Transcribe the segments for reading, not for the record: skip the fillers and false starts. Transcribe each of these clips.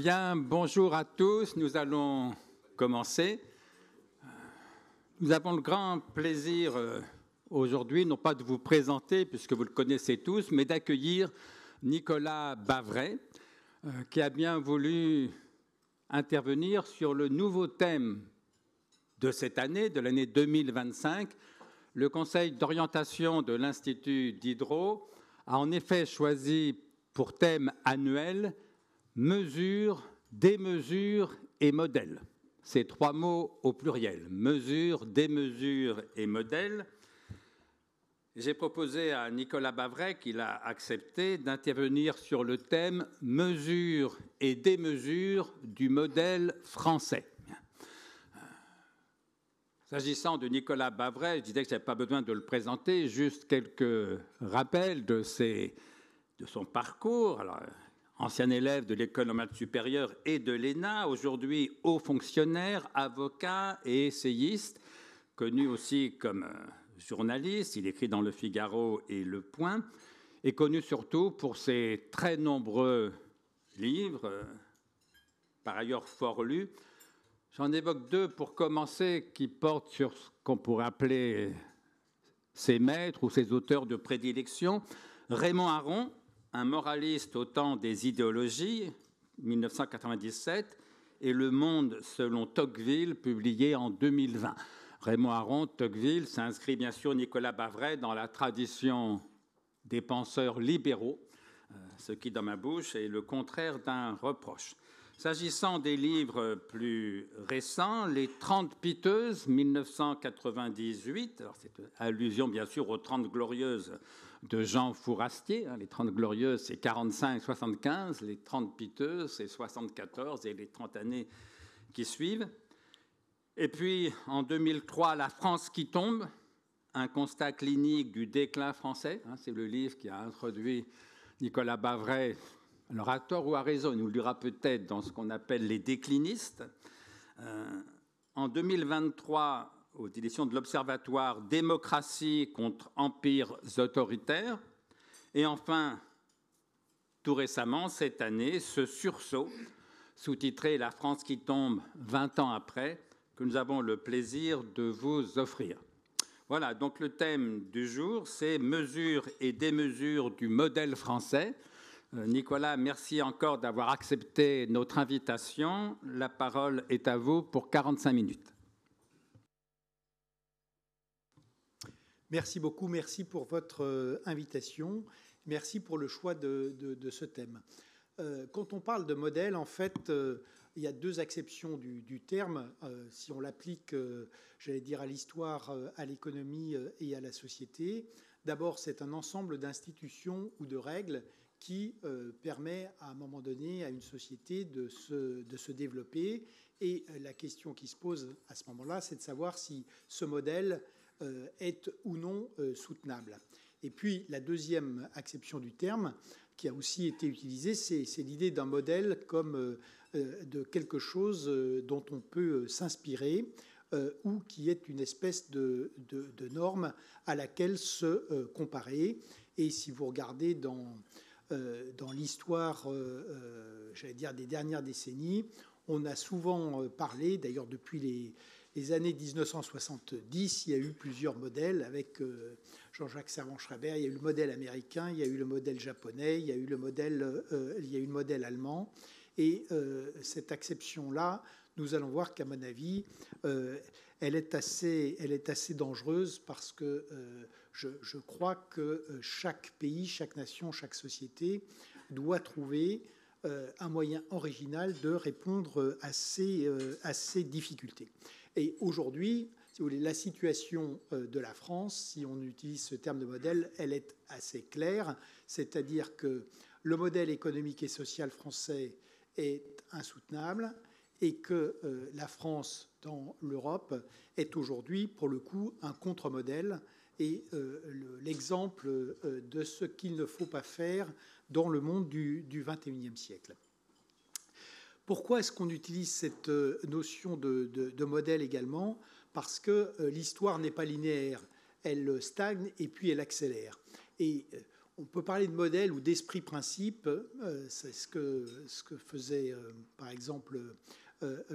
Bien, bonjour à tous. Nous allons commencer. Nous avons le grand plaisir aujourd'hui, non pas de vous présenter, puisque vous le connaissez tous, mais d'accueillir Nicolas Bavray, qui a bien voulu intervenir sur le nouveau thème de cette année, de l'année 2025. Le Conseil d'orientation de l'Institut Diderot a en effet choisi pour thème annuel « mesures, démesures et modèles ». Ces trois mots au pluriel, mesures, démesures et modèles. J'ai proposé à Nicolas Bavray, qu'il a accepté, d'intervenir sur le thème « mesures et démesures du modèle français ». S'agissant de Nicolas Bavray, je disais que je n'avais pas besoin de le présenter, juste quelques rappels de son parcours. Alors, ancien élève de l'École normale supérieure et de l'ENA, aujourd'hui haut fonctionnaire, avocat et essayiste, connu aussi comme journaliste. Il écrit dans Le Figaro et Le Point, et connu surtout pour ses très nombreux livres, par ailleurs fort lus. J'en évoque deux pour commencer qui portent sur ce qu'on pourrait appeler ses maîtres ou ses auteurs de prédilection. Raymond Aron, un moraliste au temps des idéologies, 1997, et Le Monde selon Tocqueville, publié en 2020. Raymond Aron, Tocqueville, s'inscrit bien sûr Nicolas Bavray dans la tradition des penseurs libéraux, ce qui, dans ma bouche, est le contraire d'un reproche. S'agissant des livres plus récents, Les 30 piteuses, 1998, alors c'est allusion bien sûr aux 30 glorieuses de Jean Fourastier. Les 30 glorieuses, c'est 45-75, les 30 piteuses, c'est 74 et les 30 années qui suivent. Et puis, en 2003, La France qui tombe, un constat clinique du déclin français. C'est le livre qui a introduit Nicolas Bavray. Alors, à tort ou à raison, il nous le dira peut-être dans ce qu'on appelle les déclinistes. En 2023, aux éditions de l'Observatoire, Démocratie contre empires autoritaires. Et enfin, tout récemment, cette année, ce sursaut, sous-titré « La France qui tombe 20 ans après », que nous avons le plaisir de vous offrir. Voilà, donc le thème du jour, c'est « Mesures et démesures du modèle français ». Nicolas, merci encore d'avoir accepté notre invitation. La parole est à vous pour 45 minutes. Merci beaucoup, merci pour votre invitation. Merci pour le choix de ce thème. Quand on parle de modèle, en fait, il y a deux acceptions du terme. Si on l'applique, j'allais dire, à l'histoire, à l'économie et à la société. D'abord, c'est un ensemble d'institutions ou de règles qui permet à un moment donné à une société de se développer. Et la question qui se pose à ce moment-là, c'est de savoir si ce modèle est ou non soutenable. Et puis la deuxième acception du terme, qui a aussi été utilisée, c'est l'idée d'un modèle comme de quelque chose dont on peut s'inspirer ou qui est une espèce de norme à laquelle se comparer. Et si vous regardez dans l'histoire, j'allais dire, des dernières décennies, on a souvent parlé, d'ailleurs depuis les années 1970, il y a eu plusieurs modèles avec Jean-Jacques Servan-Schreiber. Il y a eu le modèle américain, il y a eu le modèle japonais, il y a eu le modèle allemand. Et cette acception-là, nous allons voir qu'à mon avis, elle est assez dangereuse parce que je crois que chaque pays, chaque nation, chaque société doit trouver un moyen original de répondre à ces difficultés. Et aujourd'hui, si vous voulez, la situation de la France, si on utilise ce terme de modèle, elle est assez claire, c'est-à-dire que le modèle économique et social français est insoutenable et que la France dans l'Europe est aujourd'hui, pour le coup, un contre-modèle et l'exemple de ce qu'il ne faut pas faire dans le monde du XXIe siècle. Pourquoi est-ce qu'on utilise cette notion de modèle également? Parce que l'histoire n'est pas linéaire, elle stagne et puis elle accélère. Et On peut parler de modèle ou d'esprit-principe. C'est ce que faisait, par exemple,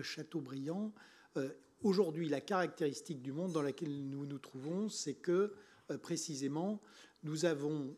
Chateaubriand. Aujourd'hui, la caractéristique du monde dans lequel nous nous trouvons, c'est que, précisément, nous avons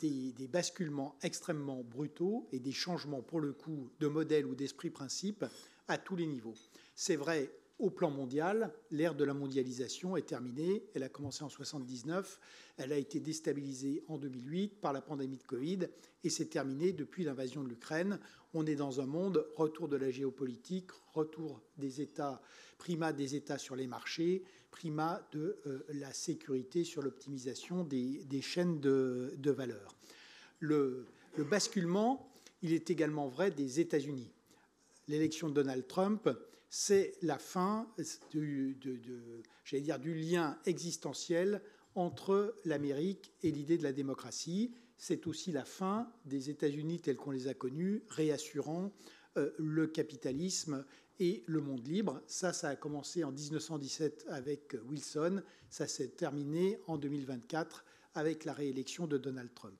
des basculements extrêmement brutaux et des changements, pour le coup, de modèle ou d'esprit-principe à tous les niveaux. C'est vrai au plan mondial, l'ère de la mondialisation est terminée. Elle a commencé en 1979, elle a été déstabilisée en 2008 par la pandémie de Covid et c'est terminé depuis l'invasion de l'Ukraine. On est dans un monde, retour de la géopolitique, retour des États, primat des États sur les marchés, primat de la sécurité sur l'optimisation des chaînes de valeur. Le basculement, il est également vrai des États-Unis. L'élection de Donald Trump, c'est la fin du lien existentiel entre l'Amérique et l'idée de la démocratie. C'est aussi la fin des États-Unis tels qu'on les a connus, réassurant le capitalisme et le monde libre. Ça a commencé en 1917 avec Wilson. Ça s'est terminé en 2024 avec la réélection de Donald Trump.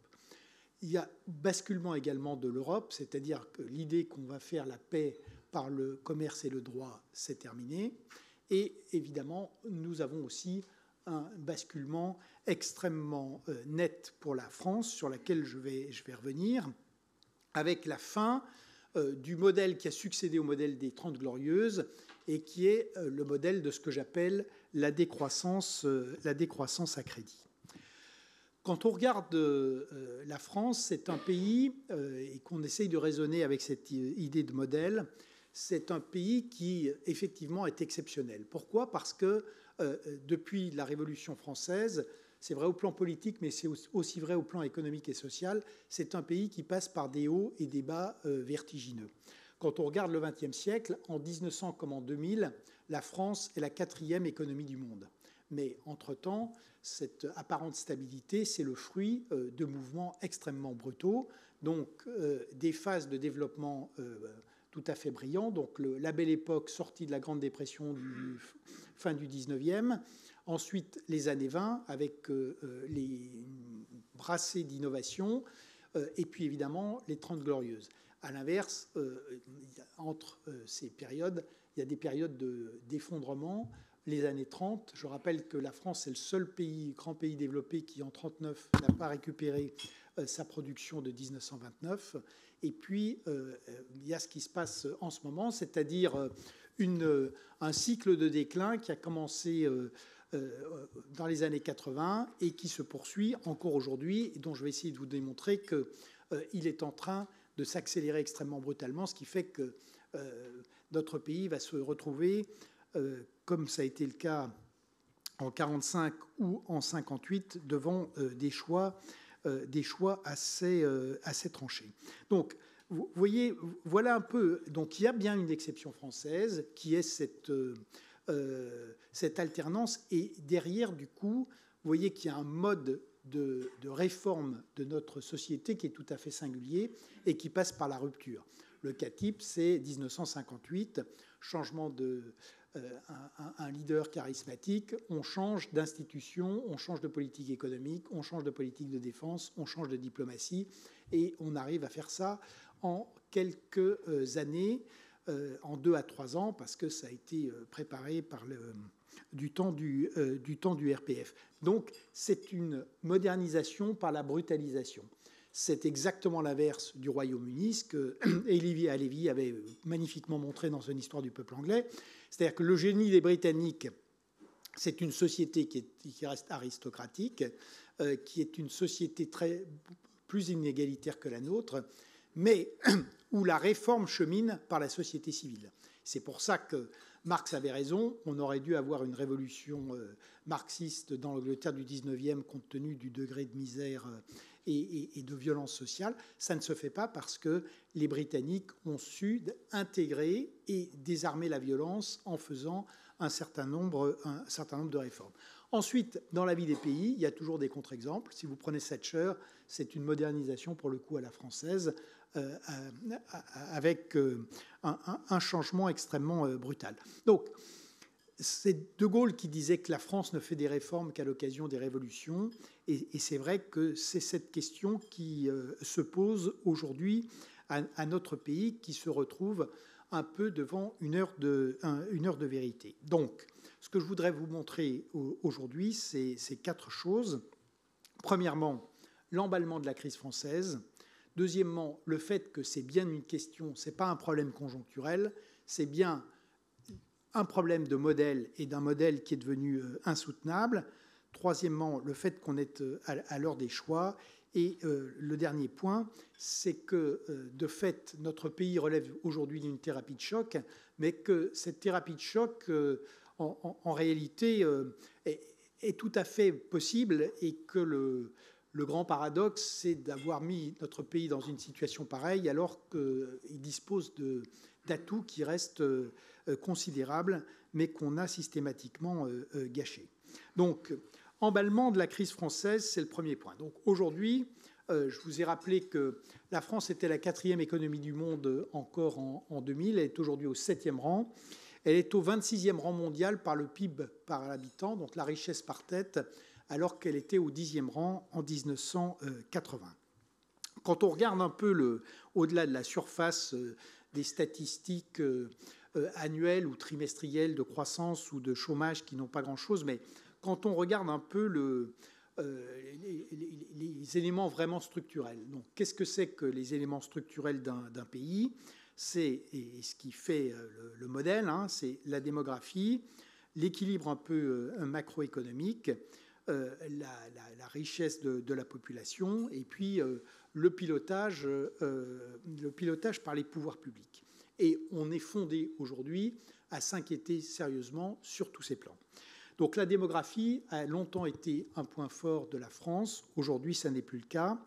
Il y a basculement également de l'Europe, c'est-à-dire que l'idée qu'on va faire la paix par le commerce et le droit, c'est terminé. Et évidemment, nous avons aussi un basculement extrêmement net pour la France, sur laquelle je vais revenir, avec la fin du modèle qui a succédé au modèle des 30 Glorieuses et qui est le modèle de ce que j'appelle la décroissance à crédit. Quand on regarde la France, c'est un pays, et qu'on essaye de raisonner avec cette idée de modèle, c'est un pays qui, effectivement, est exceptionnel. Pourquoi ? Parce que depuis la Révolution française, c'est vrai au plan politique, mais c'est aussi vrai au plan économique et social, c'est un pays qui passe par des hauts et des bas vertigineux. Quand on regarde le XXe siècle, en 1900 comme en 2000, la France est la 4e économie du monde. Mais entre-temps, cette apparente stabilité, c'est le fruit de mouvements extrêmement brutaux, donc des phases de développement tout à fait brillants. Donc la belle époque sortie de la Grande Dépression fin du 19e, ensuite les années 20 avec les brassées d'innovation, et puis évidemment les 30 Glorieuses. À l'inverse, entre ces périodes, il y a des périodes d'effondrement. Les années 30, je rappelle que la France est le seul grand pays développé qui, en 1939, n'a pas récupéré sa production de 1929. Et puis, il y a ce qui se passe en ce moment, c'est-à-dire un cycle de déclin qui a commencé dans les années 80 et qui se poursuit encore aujourd'hui, et dont je vais essayer de vous démontrer qu'il est en train de s'accélérer extrêmement brutalement, ce qui fait que notre pays va se retrouver, comme ça a été le cas en 1945 ou en 1958, devant des choix assez tranchés. Donc, vous voyez, voilà un peu. Donc, il y a bien une exception française qui est cette alternance. Et derrière, du coup, vous voyez qu'il y a un mode de réforme de notre société qui est tout à fait singulier et qui passe par la rupture. Le cas type, c'est 1958, changement un leader charismatique, on change d'institution, on change de politique économique, on change de politique de défense, on change de diplomatie, et on arrive à faire ça en quelques années, en 2 à 3 ans, parce que ça a été préparé par du temps du RPF. Donc, c'est une modernisation par la brutalisation. C'est exactement l'inverse du Royaume-Uni, ce que Elie Halevi avait magnifiquement montré dans son Histoire du peuple anglais. C'est-à-dire que le génie des Britanniques, c'est une société qui reste aristocratique, qui est une société plus inégalitaire que la nôtre, mais où la réforme chemine par la société civile. C'est pour ça que Marx avait raison, on aurait dû avoir une révolution marxiste dans l'Angleterre du 19e compte tenu du degré de misère et de violence sociale. Ça ne se fait pas parce que les Britanniques ont su intégrer et désarmer la violence en faisant un certain nombre de réformes. Ensuite, dans la vie des pays, il y a toujours des contre-exemples. Si vous prenez Thatcher, c'est une modernisation pour le coup à la française, avec un changement extrêmement brutal. Donc, c'est De Gaulle qui disait que la France ne fait des réformes qu'à l'occasion des révolutions. Et c'est vrai que c'est cette question qui se pose aujourd'hui à notre pays, qui se retrouve un peu devant une heure de vérité. Donc, ce que je voudrais vous montrer aujourd'hui, c'est 4 choses. Premièrement, l'emballement de la crise française. Deuxièmement, le fait que c'est bien une question, ce n'est pas un problème conjoncturel, c'est bien un problème de modèle et d'un modèle qui est devenu insoutenable. Troisièmement, le fait qu'on est à l'heure des choix. Et le dernier point, c'est que, de fait, notre pays relève aujourd'hui d'une thérapie de choc, mais que cette thérapie de choc, en réalité, est tout à fait possible, et que le grand paradoxe, c'est d'avoir mis notre pays dans une situation pareille alors qu'il dispose d'atouts qui restent considérables, mais qu'on a systématiquement gâchés. Donc, emballement de la crise française, c'est le premier point. Donc aujourd'hui, je vous ai rappelé que la France était la 4e économie du monde encore en 2000. Elle est aujourd'hui au 7e rang. Elle est au 26e rang mondial par le PIB par habitant, donc la richesse par tête, alors qu'elle était au 10e rang en 1980. Quand on regarde un peu au-delà de la surface des statistiques annuelles ou trimestrielles de croissance ou de chômage qui n'ont pas grand-chose, mais quand on regarde un peu les éléments vraiment structurels. Donc, qu'est-ce que c'est que les éléments structurels d'un pays? C'est ce qui fait le modèle, hein, c'est la démographie, l'équilibre un peu macroéconomique, la richesse de la population, et puis le pilotage par les pouvoirs publics. Et on est fondé aujourd'hui à s'inquiéter sérieusement sur tous ces plans. Donc la démographie a longtemps été un point fort de la France. Aujourd'hui, ça n'est plus le cas.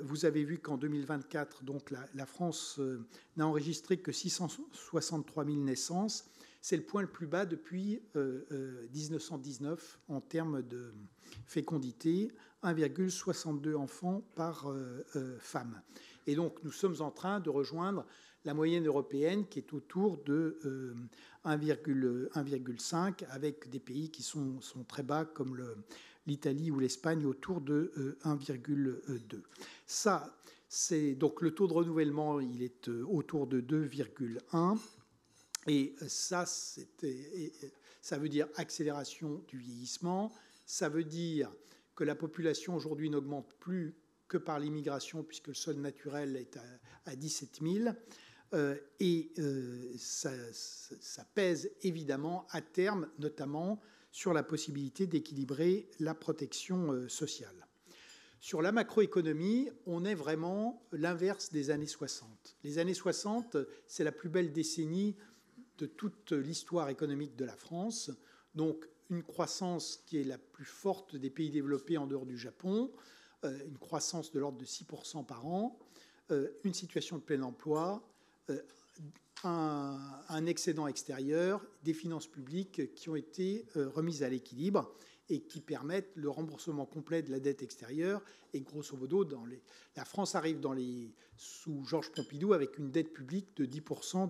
Vous avez vu qu'en 2024, donc, la France n'a enregistré que 663 000 naissances. C'est le point le plus bas depuis 1919 en termes de fécondité, 1,62 enfants par femme. Et donc nous sommes en train de rejoindre la moyenne européenne qui est autour de 1,5, avec des pays qui sont très bas comme l'Italie ou l'Espagne autour de 1,2. Ça, c'est donc le taux de renouvellement, il est autour de 2,1. Et ça veut dire accélération du vieillissement. Ça veut dire que la population aujourd'hui n'augmente plus que par l'immigration, puisque le sol naturel est à 17 000. Ça pèse évidemment à terme, notamment sur la possibilité d'équilibrer la protection sociale. Sur la macroéconomie, on est vraiment l'inverse des années 60. Les années 60, c'est la plus belle décennie de toute l'histoire économique de la France. Donc une croissance qui est la plus forte des pays développés en dehors du Japon, une croissance de l'ordre de 6% par an, une situation de plein emploi, un excédent extérieur, des finances publiques qui ont été remises à l'équilibre et qui permettent le remboursement complet de la dette extérieure. Et grosso modo, la France arrive sous Georges Pompidou avec une dette publique de 10%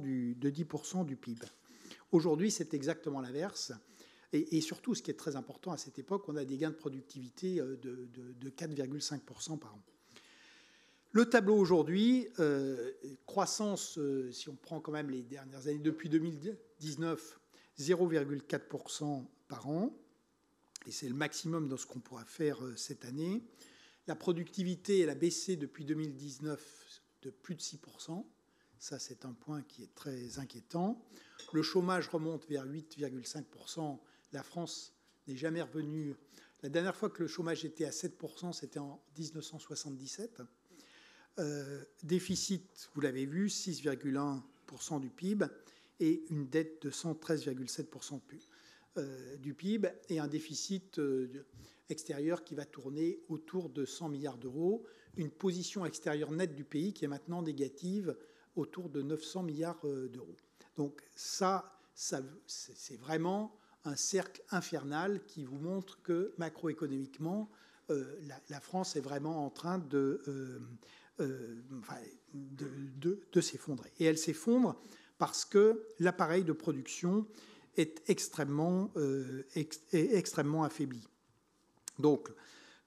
du PIB. Aujourd'hui, c'est exactement l'inverse. Et surtout, ce qui est très important à cette époque, on a des gains de productivité de 4,5% par an. Le tableau aujourd'hui, croissance, si on prend quand même les dernières années, depuis 2019, 0,4% par an. Et c'est le maximum de ce qu'on pourra faire cette année. La productivité, elle a baissé depuis 2019 de plus de 6%. Ça, c'est un point qui est très inquiétant. Le chômage remonte vers 8,5%. La France n'est jamais revenue. La dernière fois que le chômage était à 7%, c'était en 1977. Déficit, vous l'avez vu, 6,1% du PIB et une dette de 113,7% du PIB et un déficit extérieur qui va tourner autour de 100 milliards d'euros, une position extérieure nette du pays qui est maintenant négative autour de 900 milliards d'euros. Donc ça c'est vraiment un cercle infernal qui vous montre que macroéconomiquement, la France est vraiment en train de s'effondrer. Et elle s'effondre parce que l'appareil de production est extrêmement affaiblie. Donc,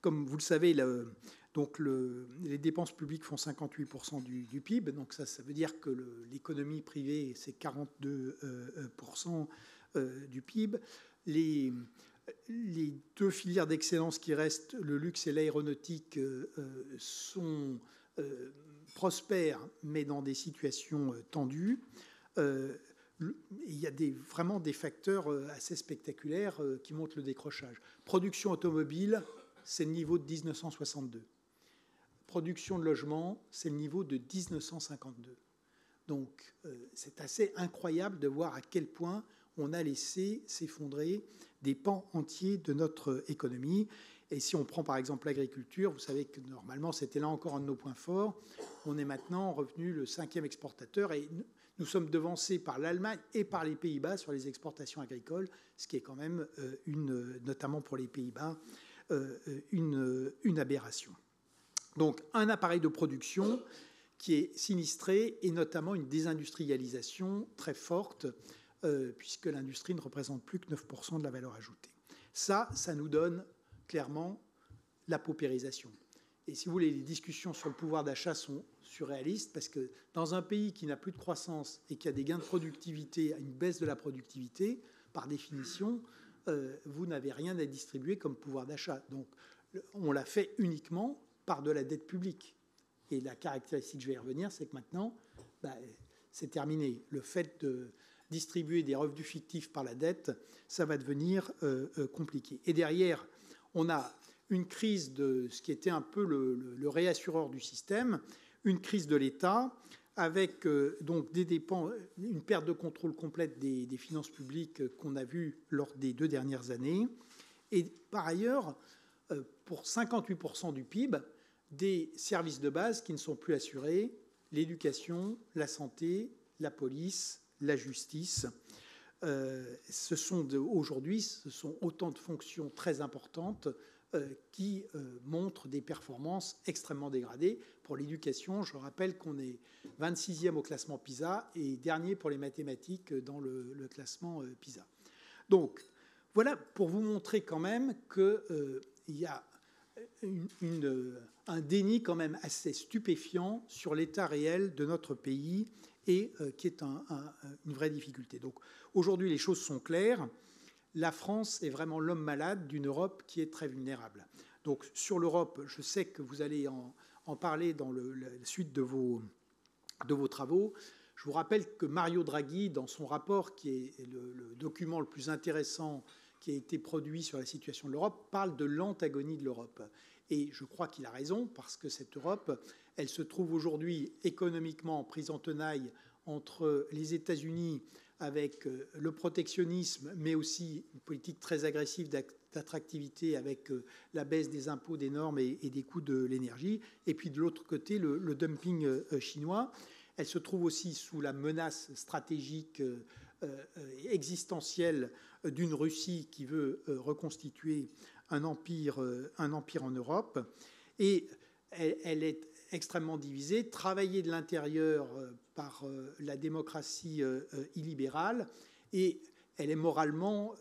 comme vous le savez, les dépenses publiques font 58% du PIB, donc ça veut dire que l'économie privée, c'est 42% du PIB. Les deux filières d'excellence qui restent, le luxe et l'aéronautique, sont prospères, mais dans des situations tendues. Il y a vraiment des facteurs assez spectaculaires qui montrent le décrochage. Production automobile, c'est le niveau de 1962. Production de logement, c'est le niveau de 1952. Donc, c'est assez incroyable de voir à quel point on a laissé s'effondrer des pans entiers de notre économie. Et si on prend par exemple l'agriculture, vous savez que normalement, c'était là encore un de nos points forts. On est maintenant revenu le 5e exportateur et nous sommes devancés par l'Allemagne et par les Pays-Bas sur les exportations agricoles, ce qui est quand même, notamment pour les Pays-Bas, une aberration. Donc un appareil de production qui est sinistré et notamment une désindustrialisation très forte, puisque l'industrie ne représente plus que 9% de la valeur ajoutée. Ça nous donne clairement la paupérisation. Et si vous voulez, les discussions sur le pouvoir d'achat sont surréalistes, parce que dans un pays qui n'a plus de croissance et qui a des gains de productivité, une baisse de la productivité, par définition, vous n'avez rien à distribuer comme pouvoir d'achat. Donc on l'a fait uniquement par de la dette publique. Et la caractéristique, je vais y revenir, c'est que maintenant, c'est terminé. Le fait de distribuer des revenus fictifs par la dette, ça va devenir compliqué. Et derrière, on a une crise de ce qui était un peu le réassureur du système, une crise de l'État, avec donc des dépenses, une perte de contrôle complète des finances publiques qu'on a vue lors des 2 dernières années. Et par ailleurs, pour 58% du PIB, des services de base qui ne sont plus assurés, l'éducation, la santé, la police, la justice. Aujourd'hui, ce sont autant de fonctions très importantes qui montrent des performances extrêmement dégradées. Pour l'éducation, je rappelle qu'on est 26e au classement PISA et dernier pour les mathématiques dans le classement PISA. Donc, voilà pour vous montrer quand même qu'il y a un déni quand même assez stupéfiant sur l'état réel de notre pays et qui est une vraie difficulté. Donc aujourd'hui, les choses sont claires. La France est vraiment l'homme malade d'une Europe qui est très vulnérable. Donc sur l'Europe, je sais que vous allez en parler dans la suite de vos travaux. Je vous rappelle que Mario Draghi, dans son rapport, qui est le document le plus intéressant qui a été produit sur la situation de l'Europe, parle de l'antagonie de l'Europe. Et je crois qu'il a raison, parce que cette Europe, elle se trouve aujourd'hui économiquement prise en tenaille entre les États-Unis avec le protectionnisme, mais aussi une politique très agressive d'attractivité avec la baisse des impôts, des normes et des coûts de l'énergie, et puis de l'autre côté, le dumping chinois. Elle se trouve aussi sous la menace stratégique existentielle d'une Russie qui veut reconstituer un empire en Europe. Et elle est extrêmement divisée, travaillée de l'intérieur par la démocratie illibérale, et elle est moralement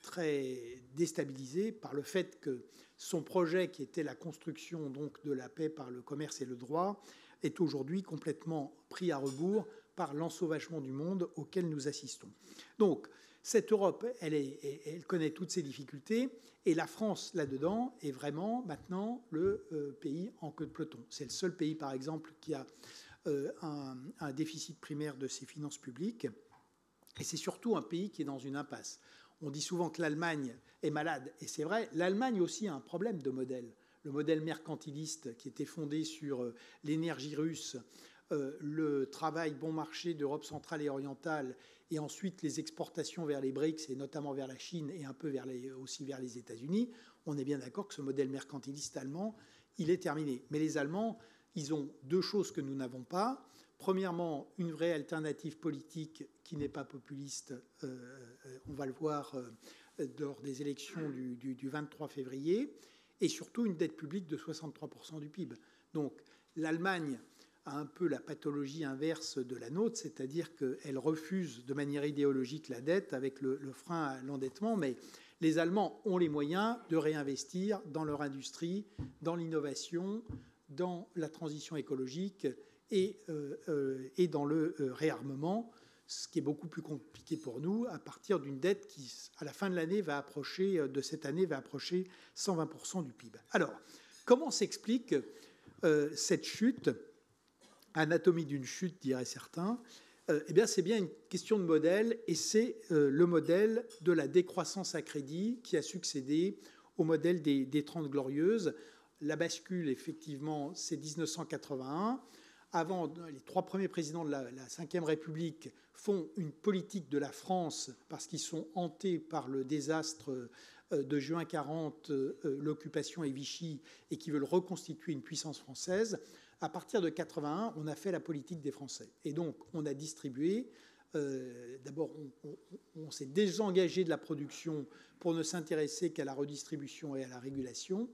très déstabilisée par le fait que son projet, qui était la construction donc de la paix par le commerce et le droit, est aujourd'hui complètement pris à rebours par l'ensauvagement du monde auquel nous assistons. Donc, cette Europe, elle connaît toutes ces difficultés, et la France, là-dedans, est vraiment maintenant le pays en queue de peloton. C'est le seul pays, par exemple, qui a un déficit primaire de ses finances publiques, et c'est surtout un pays qui est dans une impasse. On dit souvent que l'Allemagne est malade, et c'est vrai, l'Allemagne aussi a un problème de modèle. Le modèle mercantiliste qui était fondé sur l'énergie russe, le travail bon marché d'Europe centrale et orientale, et ensuite les exportations vers les BRICS, et notamment vers la Chine, et un peu aussi vers les États-Unis, on est bien d'accord que ce modèle mercantiliste allemand, il est terminé. Mais les Allemands, ils ont 2 choses que nous n'avons pas. Premièrement, une vraie alternative politique qui n'est pas populiste, on va le voir lors des élections du 23 février, et surtout une dette publique de 63% du PIB. Donc l'Allemagne a un peu la pathologie inverse de la nôtre, c'est-à-dire qu'elle refuse de manière idéologique la dette avec le frein à l'endettement, mais les Allemands ont les moyens de réinvestir dans leur industrie, dans l'innovation, dans la transition écologique et dans le réarmement, ce qui est beaucoup plus compliqué pour nous à partir d'une dette qui, à la fin de l'année, de cette année, va approcher 120% du PIB. Alors, comment s'explique cette chute, anatomie d'une chute, diraient certains? Eh bien, c'est bien une question de modèle, et c'est le modèle de la décroissance à crédit qui a succédé au modèle des 30 Glorieuses. La bascule, effectivement, c'est 1981. Avant, les 3 premiers présidents de la Ve République font une politique de la France parce qu'ils sont hantés par le désastre de juin 40, l'occupation et Vichy, et qui veulent reconstituer une puissance française. À partir de 81, on a fait la politique des Français. Et donc, on a distribué. D'abord, on s'est désengagé de la production pour ne s'intéresser qu'à la redistribution et à la régulation.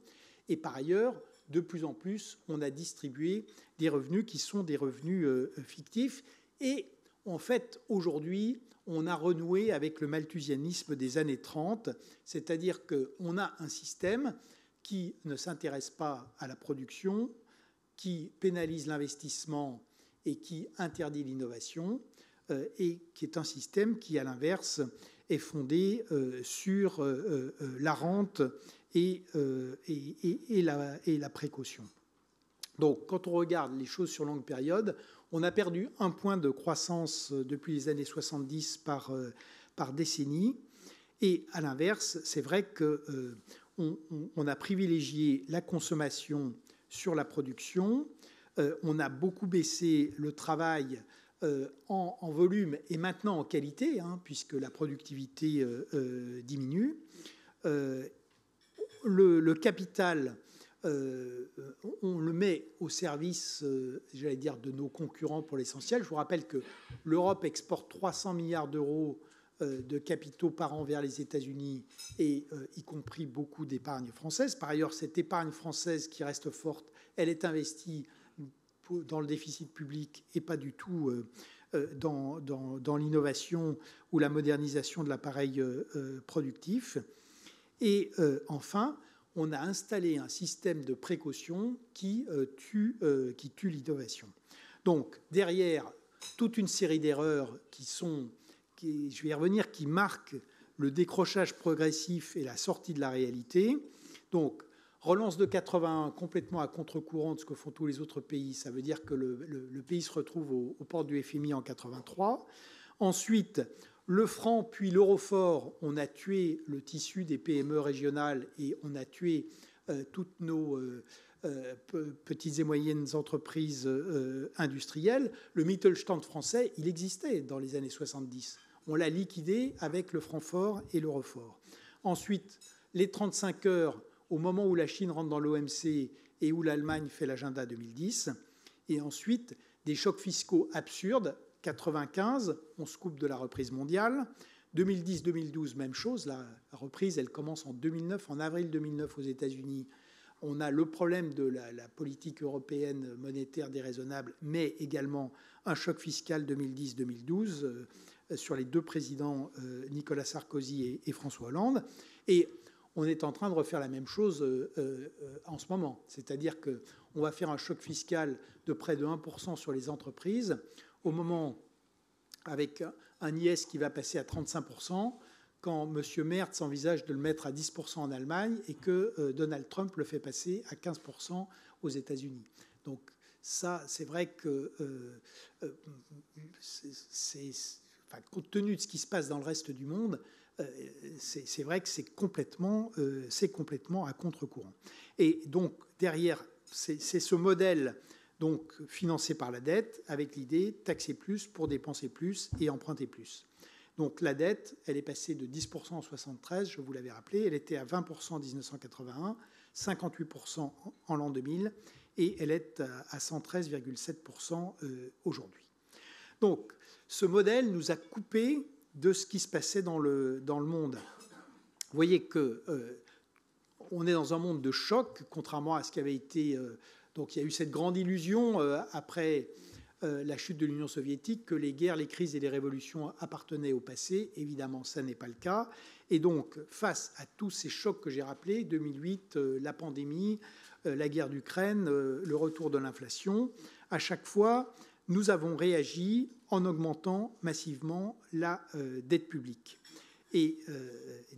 Et par ailleurs, de plus en plus, on a distribué des revenus qui sont des revenus fictifs. Et en fait, aujourd'hui, on a renoué avec le malthusianisme des années 30, c'est-à-dire qu'on a un système qui ne s'intéresse pas à la production, qui pénalise l'investissement et qui interdit l'innovation, et qui est un système qui, à l'inverse, est fondé sur la rente et la précaution. Donc, quand on regarde les choses sur longue période, on a perdu 1 point de croissance depuis les années 70 par décennie. Et à l'inverse, c'est vrai qu'on a privilégié la consommation sur la production. On a beaucoup baissé le travail en volume et maintenant en qualité, puisque la productivité diminue. Le capital, on le met au service, j'allais dire, de nos concurrents pour l'essentiel. Je vous rappelle que l'Europe exporte 300 milliards d'euros de capitaux par an vers les États-Unis, et y compris beaucoup d'épargne française. Par ailleurs, cette épargne française qui reste forte, elle est investie dans le déficit public et pas du tout dans l'innovation ou la modernisation de l'appareil productif. Et enfin, on a installé un système de précaution qui tue l'innovation. Donc, derrière toute une série d'erreurs je vais y revenir, qui marquent le décrochage progressif et la sortie de la réalité. Donc, relance de 81 complètement à contre-courant de ce que font tous les autres pays. Ça veut dire que le pays se retrouve aux portes du FMI en 83. Ensuite, le franc puis l'euro fort, on a tué le tissu des PME régionales et on a tué toutes nos petites et moyennes entreprises industrielles. Le Mittelstand français, il existait dans les années 70. On l'a liquidé avec le franc fort et l'euro fort. Ensuite, les 35 heures, au moment où la Chine rentre dans l'OMC et où l'Allemagne fait l'agenda 2010. Et ensuite, des chocs fiscaux absurdes. 95, on se coupe de la reprise mondiale. 2010-2012, même chose. La reprise, elle commence en 2009, en avril 2009 aux États-Unis. On a le problème de la politique européenne monétaire déraisonnable, mais également un choc fiscal 2010-2012 sur les 2 présidents, Nicolas Sarkozy et François Hollande. Et on est en train de refaire la même chose en ce moment. C'est-à-dire qu'on va faire un choc fiscal de près de 1% sur les entreprises, au moment avec un IS qui va passer à 35%, quand M. Merz envisage de le mettre à 10% en Allemagne et que Donald Trump le fait passer à 15% aux États-Unis. Donc ça, c'est vrai que, compte tenu de ce qui se passe dans le reste du monde, c'est vrai que c'est complètement à contre-courant. Et donc, derrière, c'est ce modèle donc, financé par la dette, avec l'idée taxer plus pour dépenser plus et emprunter plus. Donc la dette, elle est passée de 10% en 1973, je vous l'avais rappelé, elle était à 20% en 1981, 58% en l'an 2000, et elle est à 113,7% aujourd'hui. Donc ce modèle nous a coupé de ce qui se passait dans le monde. Vous voyez qu'on est dans un monde de choc, contrairement à ce qui avait été Donc il y a eu cette grande illusion après la chute de l'Union soviétique que les guerres, les crises et les révolutions appartenaient au passé. Évidemment, ça n'est pas le cas. Et donc, face à tous ces chocs que j'ai rappelés, 2008, la pandémie, la guerre d'Ukraine, le retour de l'inflation, à chaque fois, nous avons réagi en augmentant massivement la dette publique. Et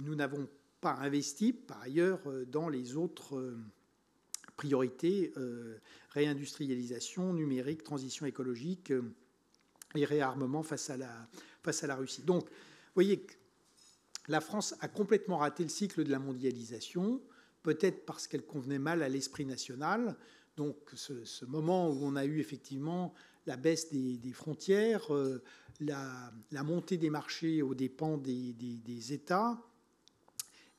nous n'avons pas investi, par ailleurs, dans les autres priorités, réindustrialisation, numérique, transition écologique et réarmement face à la Russie. Donc, vous voyez que la France a complètement raté le cycle de la mondialisation, peut-être parce qu'elle convenait mal à l'esprit national. Donc, ce moment où on a eu effectivement la baisse des frontières, la montée des marchés aux dépens des États,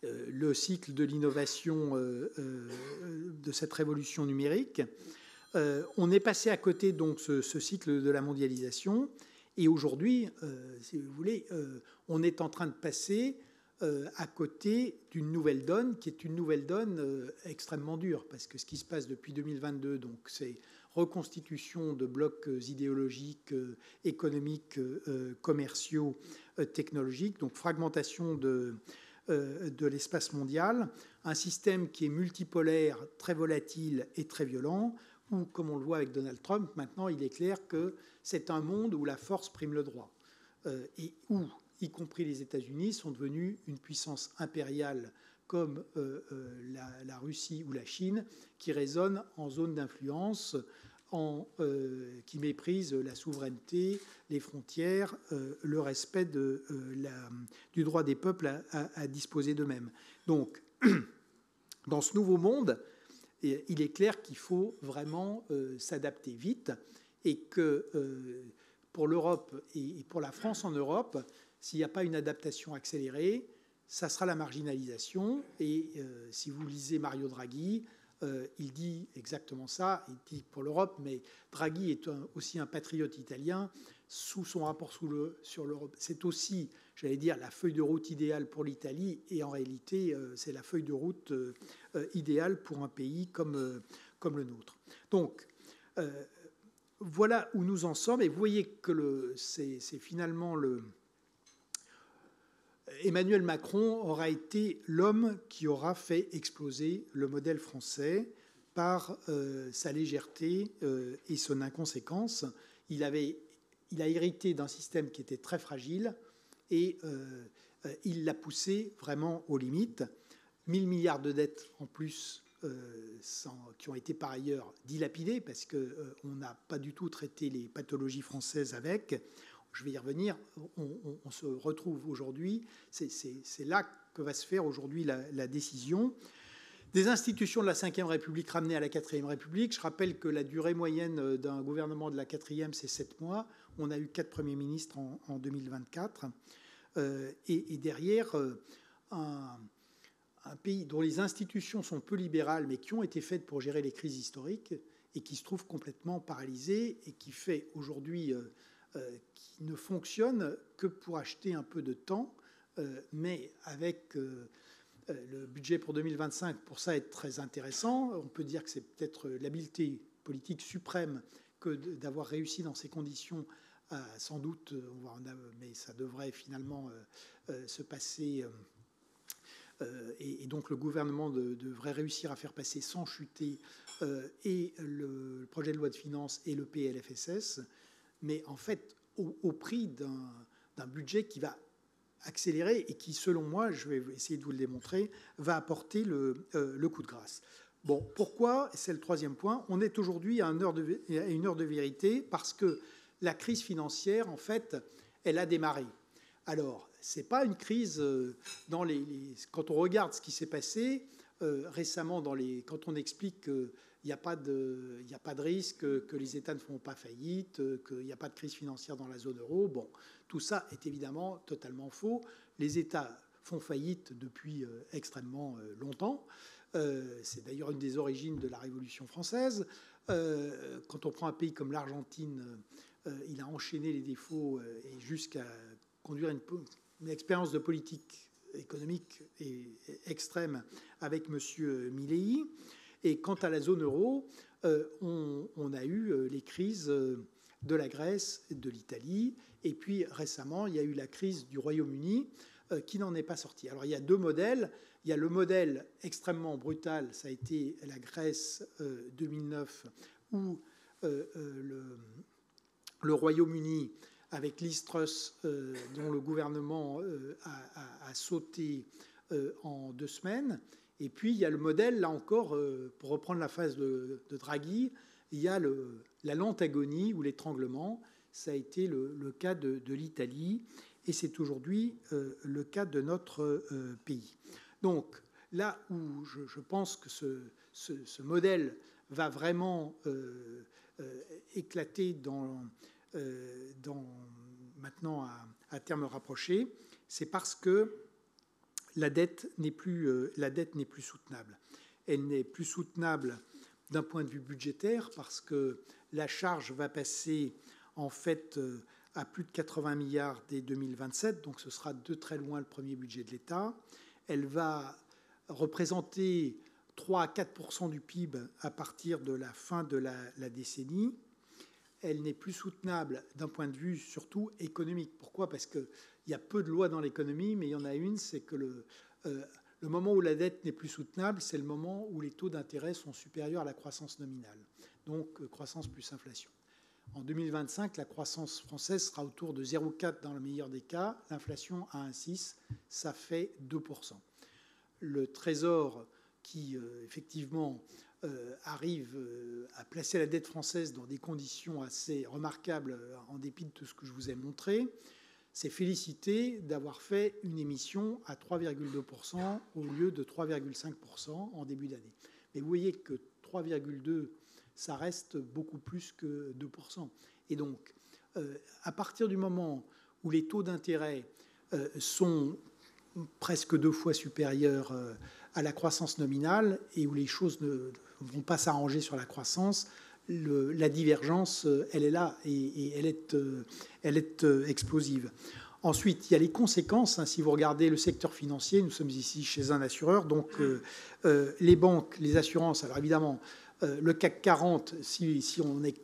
le cycle de l'innovation de cette révolution numérique. On est passé à côté donc ce cycle de la mondialisation, et aujourd'hui, si vous voulez, on est en train de passer à côté d'une nouvelle donne qui est une nouvelle donne extrêmement dure, parce que ce qui se passe depuis 2022, donc c'est reconstitution de blocs idéologiques, économiques, commerciaux, technologiques, donc fragmentation de l'espace mondial, un système qui est multipolaire, très volatile et très violent, où, comme on le voit avec Donald Trump, maintenant il est clair que c'est un monde où la force prime le droit, et où, y compris les États-Unis, sont devenus une puissance impériale comme la Russie ou la Chine, qui résonne en zone d'influence, qui méprise la souveraineté, les frontières, le respect du droit des peuples à disposer d'eux-mêmes. Donc, dans ce nouveau monde, il est clair qu'il faut vraiment s'adapter vite, et que pour l'Europe et pour la France en Europe, s'il n'y a pas une adaptation accélérée, ça sera la marginalisation. Et si vous lisez Mario Draghi, il dit exactement ça. Il dit pour l'Europe, mais Draghi est aussi un patriote italien. Sous son rapport sur l'Europe, c'est aussi, j'allais dire, la feuille de route idéale pour l'Italie. Et en réalité, c'est la feuille de route idéale pour un pays comme le nôtre. Donc, voilà où nous en sommes. Et vous voyez que c'est finalement Emmanuel Macron aura été l'homme qui aura fait exploser le modèle français par sa légèreté et son inconséquence. Il a hérité d'un système qui était très fragile, et il l'a poussé vraiment aux limites. 1 000 milliards de dettes en plus, qui ont été par ailleurs dilapidées, parce qu'on n'a pas du tout traité les pathologies françaises avec. Je vais y revenir. On se retrouve aujourd'hui. C'est là que va se faire aujourd'hui la décision. Des institutions de la Ve République ramenées à la Quatrième République. Je rappelle que la durée moyenne d'un gouvernement de la Quatrième, c'est 7 mois. On a eu 4 premiers ministres en 2024. Et derrière, un pays dont les institutions sont peu libérales, mais qui ont été faites pour gérer les crises historiques, et qui se trouve complètement paralysé, et qui fait aujourd'hui... qui ne fonctionne que pour acheter un peu de temps, mais avec le budget pour 2025, pour ça être très intéressant. On peut dire que c'est peut-être l'habileté politique suprême que d'avoir réussi dans ces conditions, sans doute, mais ça devrait finalement se passer, et donc le gouvernement devrait réussir à faire passer sans chuter et le projet de loi de finances et le PLFSS, mais en fait au prix d'un budget qui va accélérer et qui, selon moi, je vais essayer de vous le démontrer, va apporter le coup de grâce. Bon, pourquoi? C'est le troisième point. On est aujourd'hui à une heure de vérité, parce que la crise financière, en fait, elle a démarré. Alors, ce n'est pas une crise quand on regarde ce qui s'est passé récemment, quand on explique qu'il n'y a pas de risque, que les États ne font pas faillite, qu'il n'y a pas de crise financière dans la zone euro. Bon, tout ça est évidemment totalement faux. Les États font faillite depuis extrêmement longtemps. C'est d'ailleurs une des origines de la Révolution française. Quand on prend un pays comme l'Argentine, il a enchaîné les défauts et jusqu'à conduire une expérience de politique économique extrême avec M. Milei. Et quant à la zone euro, on a eu les crises de la Grèce, de l'Italie, et puis récemment, il y a eu la crise du Royaume-Uni qui n'en est pas sorti. Alors il y a deux modèles. Il y a le modèle extrêmement brutal, ça a été la Grèce 2009, où le Royaume-Uni, avec Liz Truss, dont le gouvernement a sauté en 2 semaines. Et puis, il y a le modèle, là encore, pour reprendre la phase de Draghi, il y a la lente agonie ou l'étranglement. Ça a été le cas de l'Italie et c'est aujourd'hui le cas de notre pays. Donc, là où je pense que ce modèle va vraiment éclater maintenant à terme rapproché, c'est parce que la dette n'est plus soutenable. Elle n'est plus soutenable d'un point de vue budgétaire parce que la charge va passer en fait à plus de 80 milliards dès 2027, donc ce sera de très loin le premier budget de l'État. Elle va représenter 3 à 4% du PIB à partir de la fin de la décennie. Elle n'est plus soutenable d'un point de vue surtout économique. Pourquoi ? Parce qu'il y a peu de lois dans l'économie, mais il y en a une, c'est que le moment où la dette n'est plus soutenable, c'est le moment où les taux d'intérêt sont supérieurs à la croissance nominale, donc croissance plus inflation. En 2025, la croissance française sera autour de 0,4 dans le meilleur des cas, l'inflation à 1,6, ça fait 2%. Le Trésor qui, effectivement, arrive à placer la dette française dans des conditions assez remarquables en dépit de tout ce que je vous ai montré, s'est félicité d'avoir fait une émission à 3,2% au lieu de 3,5% en début d'année. Mais vous voyez que 3,2%, ça reste beaucoup plus que 2%. Et donc, à partir du moment où les taux d'intérêt sont presque 2 fois supérieurs à la croissance nominale et où les choses ne vont pas s'arranger sur la croissance, la divergence, elle est là et elle est explosive. Ensuite, il y a les conséquences. Si vous regardez le secteur financier, nous sommes ici chez un assureur, donc les banques, les assurances, alors évidemment, le CAC 40,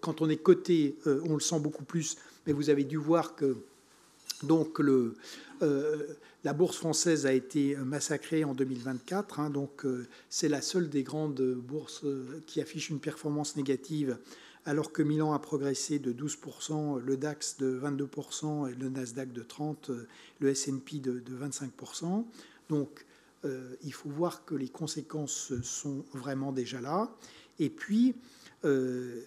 quand on est coté, on le sent beaucoup plus, mais vous avez dû voir que donc la bourse française a été massacrée en 2024. Donc c'est la seule des grandes bourses qui affiche une performance négative, alors que Milan a progressé de 12%, le DAX de 22% et le Nasdaq de 30%, le S&P de 25%. Donc il faut voir que les conséquences sont vraiment déjà là. Et puis, il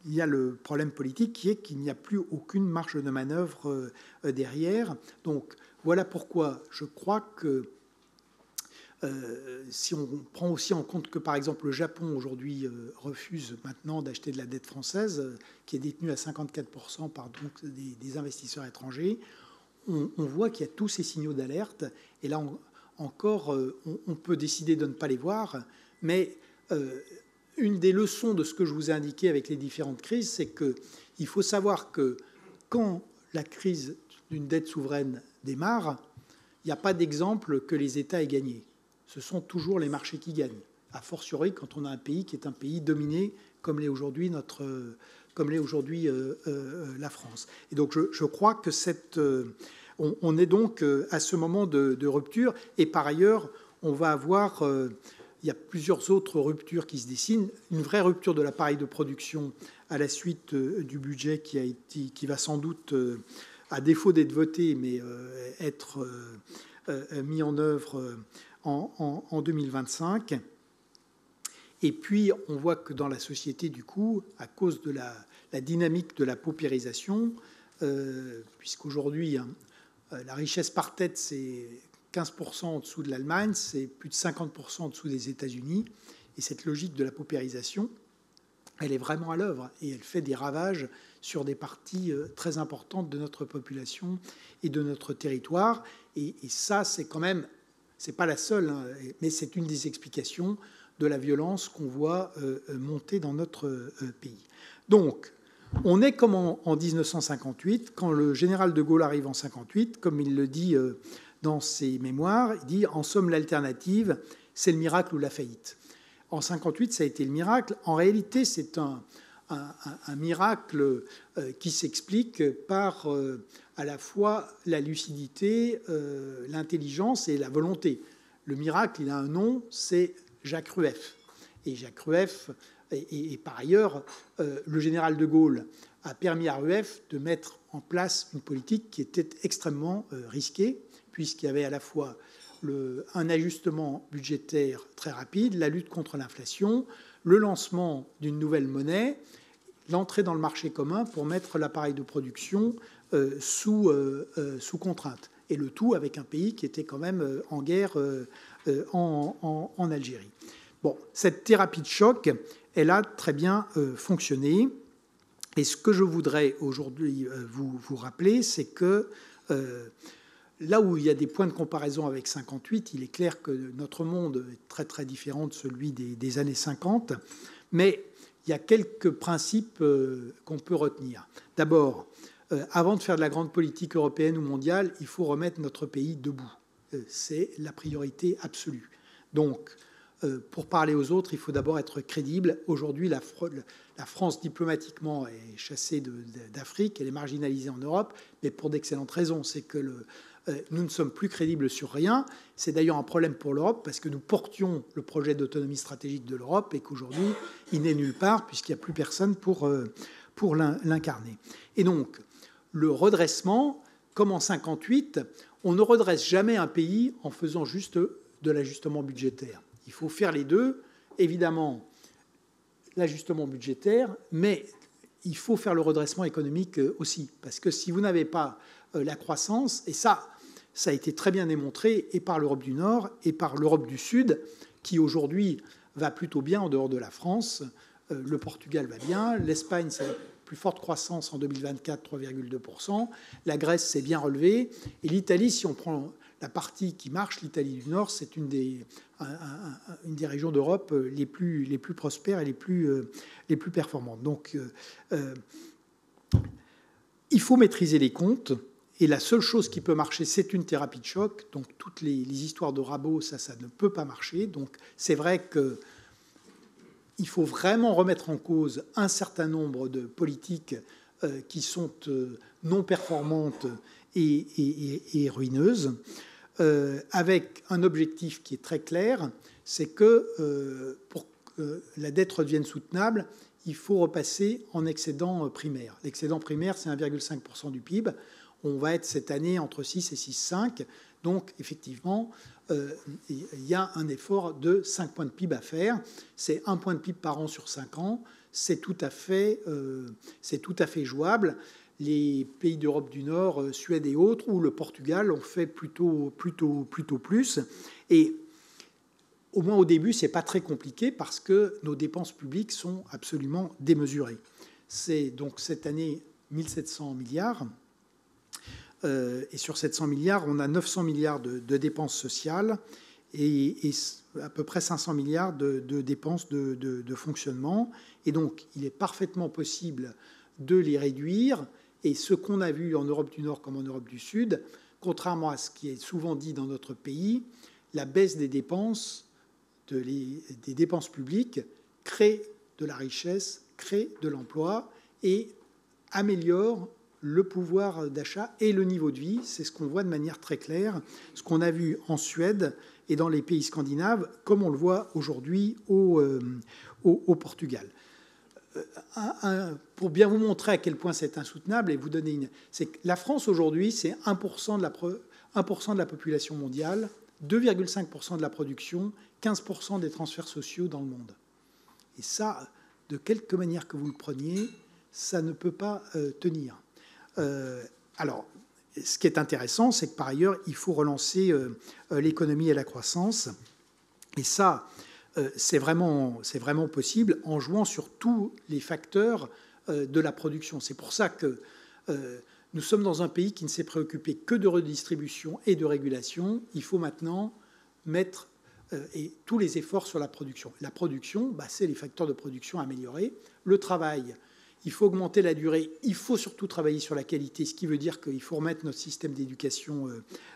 y a le problème politique qui est qu'il n'y a plus aucune marge de manœuvre derrière. Donc, voilà pourquoi je crois que si on prend aussi en compte que, par exemple, le Japon aujourd'hui refuse maintenant d'acheter de la dette française, qui est détenue à 54% par donc, des investisseurs étrangers, on voit qu'il y a tous ces signaux d'alerte. Et là, encore, on peut décider de ne pas les voir, mais une des leçons de ce que je vous ai indiqué avec les différentes crises, c'est qu'il faut savoir que quand la crise d'une dette souveraine démarre, il n'y a pas d'exemple que les États aient gagné. Ce sont toujours les marchés qui gagnent, a fortiori quand on a un pays qui est un pays dominé comme l'est aujourd'hui la France. Et donc je crois que on est donc à ce moment de rupture. Et par ailleurs, on va avoir, il y a plusieurs autres ruptures qui se dessinent. Une vraie rupture de l'appareil de production à la suite du budget qui va sans doute, à défaut d'être voté, mais être mis en œuvre en 2025. Et puis, on voit que dans la société, du coup, à cause de la dynamique de la paupérisation, puisqu'aujourd'hui, la richesse par tête, c'est 15% en dessous de l'Allemagne, c'est plus de 50% en dessous des États-Unis. Et cette logique de la paupérisation, elle est vraiment à l'œuvre et elle fait des ravages sur des parties très importantes de notre population et de notre territoire. Et ça, c'est quand même, c'est pas la seule, mais c'est une des explications de la violence qu'on voit monter dans notre pays. Donc, on est comme en 1958, quand le général de Gaulle arrive en 58, comme il le dit dans ses mémoires, il dit « En somme, l'alternative, c'est le miracle ou la faillite. En 1958, ça a été le miracle. En réalité, c'est un miracle qui s'explique par à la fois la lucidité, l'intelligence et la volonté. Le miracle, il a un nom, c'est Jacques Rueff. Et Jacques Rueff, et par ailleurs, le général de Gaulle a permis à Rueff de mettre en place une politique qui était extrêmement risquée, puisqu'il y avait à la fois un ajustement budgétaire très rapide, la lutte contre l'inflation, le lancement d'une nouvelle monnaie, l'entrée dans le marché commun pour mettre l'appareil de production sous contrainte. Et le tout avec un pays qui était quand même en guerre en Algérie. Bon, cette thérapie de choc, elle a très bien fonctionné. Et ce que je voudrais aujourd'hui vous rappeler, c'est que là où il y a des points de comparaison avec 58, il est clair que notre monde est très très différent de celui des années 50, mais il y a quelques principes qu'on peut retenir. D'abord, avant de faire de la grande politique européenne ou mondiale, il faut remettre notre pays debout. C'est la priorité absolue. Donc, pour parler aux autres, il faut d'abord être crédible. Aujourd'hui, la France, diplomatiquement, est chassée d'Afrique, elle est marginalisée en Europe, mais pour d'excellentes raisons. C'est que nous ne sommes plus crédibles sur rien. C'est d'ailleurs un problème pour l'Europe, parce que nous portions le projet d'autonomie stratégique de l'Europe, et qu'aujourd'hui, il n'est nulle part, puisqu'il n'y a plus personne pour l'incarner. Et donc, le redressement, comme en 58, on ne redresse jamais un pays en faisant juste de l'ajustement budgétaire. Il faut faire les deux, évidemment, l'ajustement budgétaire, mais il faut faire le redressement économique aussi. Parce que si vous n'avez pas la croissance, et ça a été très bien démontré et par l'Europe du Nord et par l'Europe du Sud, qui aujourd'hui va plutôt bien en dehors de la France. Le Portugal va bien, l'Espagne, c'est la plus forte croissance en 2024, 3,2%. La Grèce s'est bien relevée. Et l'Italie, si on prend la partie qui marche, l'Italie du Nord, c'est une des régions d'Europe les plus prospères et les plus performantes. Donc, il faut maîtriser les comptes. Et la seule chose qui peut marcher, c'est une thérapie de choc. Donc, toutes les histoires de rabot, ça ne peut pas marcher. Donc, c'est vrai qu'il faut vraiment remettre en cause un certain nombre de politiques qui sont non performantes et ruineuses, avec un objectif qui est très clair, c'est que pour que la dette redevienne soutenable, il faut repasser en excédent primaire. L'excédent primaire, c'est 1,5% du PIB. On va être cette année entre 6 et 6,5. Donc, effectivement, il y a un effort de 5 points de PIB à faire. C'est 1 point de PIB par an sur 5 ans. C'est tout à fait jouable. Les pays d'Europe du Nord, Suède et autres, ou le Portugal, ont fait plutôt plus. Et au moins au début, ce n'est pas très compliqué parce que nos dépenses publiques sont absolument démesurées. C'est donc cette année 1700 milliards. Et sur 700 milliards, on a 900 milliards de dépenses sociales et à peu près 500 milliards de dépenses de fonctionnement. Et donc, il est parfaitement possible de les réduire. Et ce qu'on a vu en Europe du Nord comme en Europe du Sud, contrairement à ce qui est souvent dit dans notre pays, la baisse des dépenses publiques crée de la richesse, crée de l'emploi et améliore le pouvoir d'achat et le niveau de vie. C'est ce qu'on voit de manière très claire, ce qu'on a vu en Suède et dans les pays scandinaves, comme on le voit aujourd'hui au Portugal. Pour bien vous montrer à quel point c'est insoutenable et vous donner c'est que la France aujourd'hui, c'est 1% de la population mondiale, 2,5% de la production, 15% des transferts sociaux dans le monde. Et ça, de quelque manière que vous le preniez, ça ne peut pas tenir. Alors, ce qui est intéressant, c'est que par ailleurs, il faut relancer l'économie et la croissance. Et ça, c'est vraiment possible en jouant sur tous les facteurs de la production. C'est pour ça que nous sommes dans un pays qui ne s'est préoccupé que de redistribution et de régulation. Il faut maintenant mettre tous les efforts sur la production. La production, c'est les facteurs de production améliorés. Le travail, il faut augmenter la durée. Il faut surtout travailler sur la qualité, ce qui veut dire qu'il faut remettre notre système d'éducation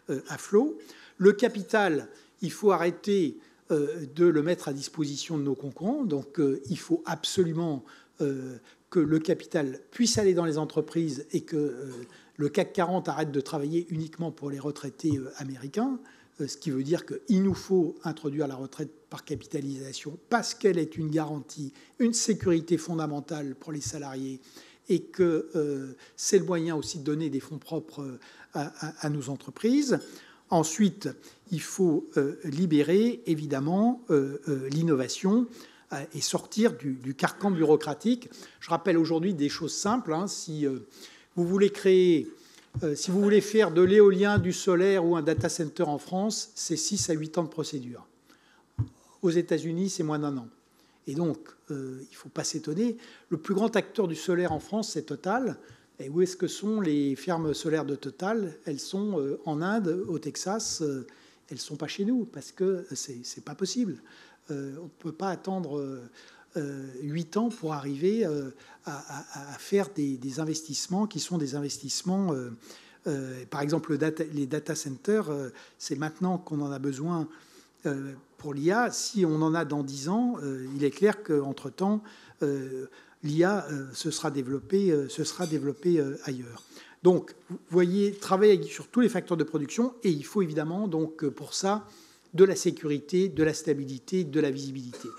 à flot. Le capital, il faut arrêter de le mettre à disposition de nos concurrents. Donc il faut absolument que le capital puisse aller dans les entreprises et que le CAC 40 arrête de travailler uniquement pour les retraités américains, ce qui veut dire qu'il nous faut introduire la retraite par capitalisation parce qu'elle est une garantie, une sécurité fondamentale pour les salariés et que c'est le moyen aussi de donner des fonds propres à nos entreprises. Ensuite, il faut libérer évidemment l'innovation et sortir du carcan bureaucratique. Je rappelle aujourd'hui des choses simples. Si vous voulez si vous voulez faire de l'éolien, du solaire ou un data center en France, c'est 6 à 8 ans de procédure. Aux États-Unis, c'est moins d'1 an. Et donc, il ne faut pas s'étonner. Le plus grand acteur du solaire en France, c'est Total. Et où est-ce que sont les fermes solaires de Total? Elles sont en Inde, au Texas. Elles ne sont pas chez nous parce que ce n'est pas possible. On ne peut pas attendre 8 ans pour arriver à faire des investissements qui sont des investissements. Par exemple, les data centers, c'est maintenant qu'on en a besoin pour l'IA. Si on en a dans 10 ans, il est clair qu'entre-temps, l'IA se sera développée ailleurs. Donc, vous voyez, travailler sur tous les facteurs de production, et il faut évidemment, donc, pour ça, de la sécurité, de la stabilité, de la visibilité.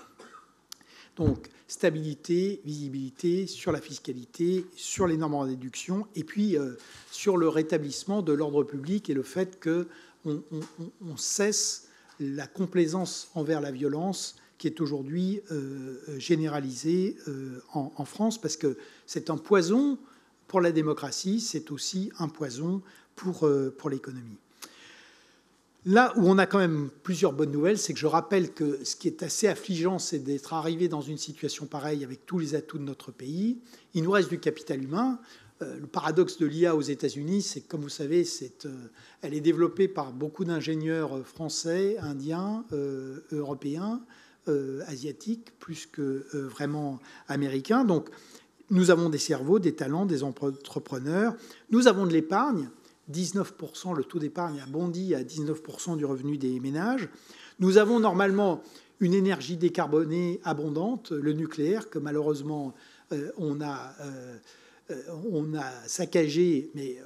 Donc, stabilité, visibilité sur la fiscalité, sur les normes en déduction, et puis sur le rétablissement de l'ordre public et le fait qu'on cesse la complaisance envers la violence qui est aujourd'hui généralisée en France, parce que c'est un poison pour la démocratie, c'est aussi un poison pour l'économie. Là où on a quand même plusieurs bonnes nouvelles, c'est que je rappelle que ce qui est assez affligeant, c'est d'être arrivé dans une situation pareille avec tous les atouts de notre pays. Il nous reste du capital humain. Le paradoxe de l'IA aux États-Unis, c'est que, comme vous savez, elle est développée par beaucoup d'ingénieurs français, indiens, européens, asiatiques, plus que vraiment américains. Donc, nous avons des cerveaux, des talents, des entrepreneurs. Nous avons de l'épargne. 19%, le taux d'épargne a bondi à 19% du revenu des ménages. Nous avons normalement une énergie décarbonée abondante, le nucléaire, que malheureusement on a saccagé, mais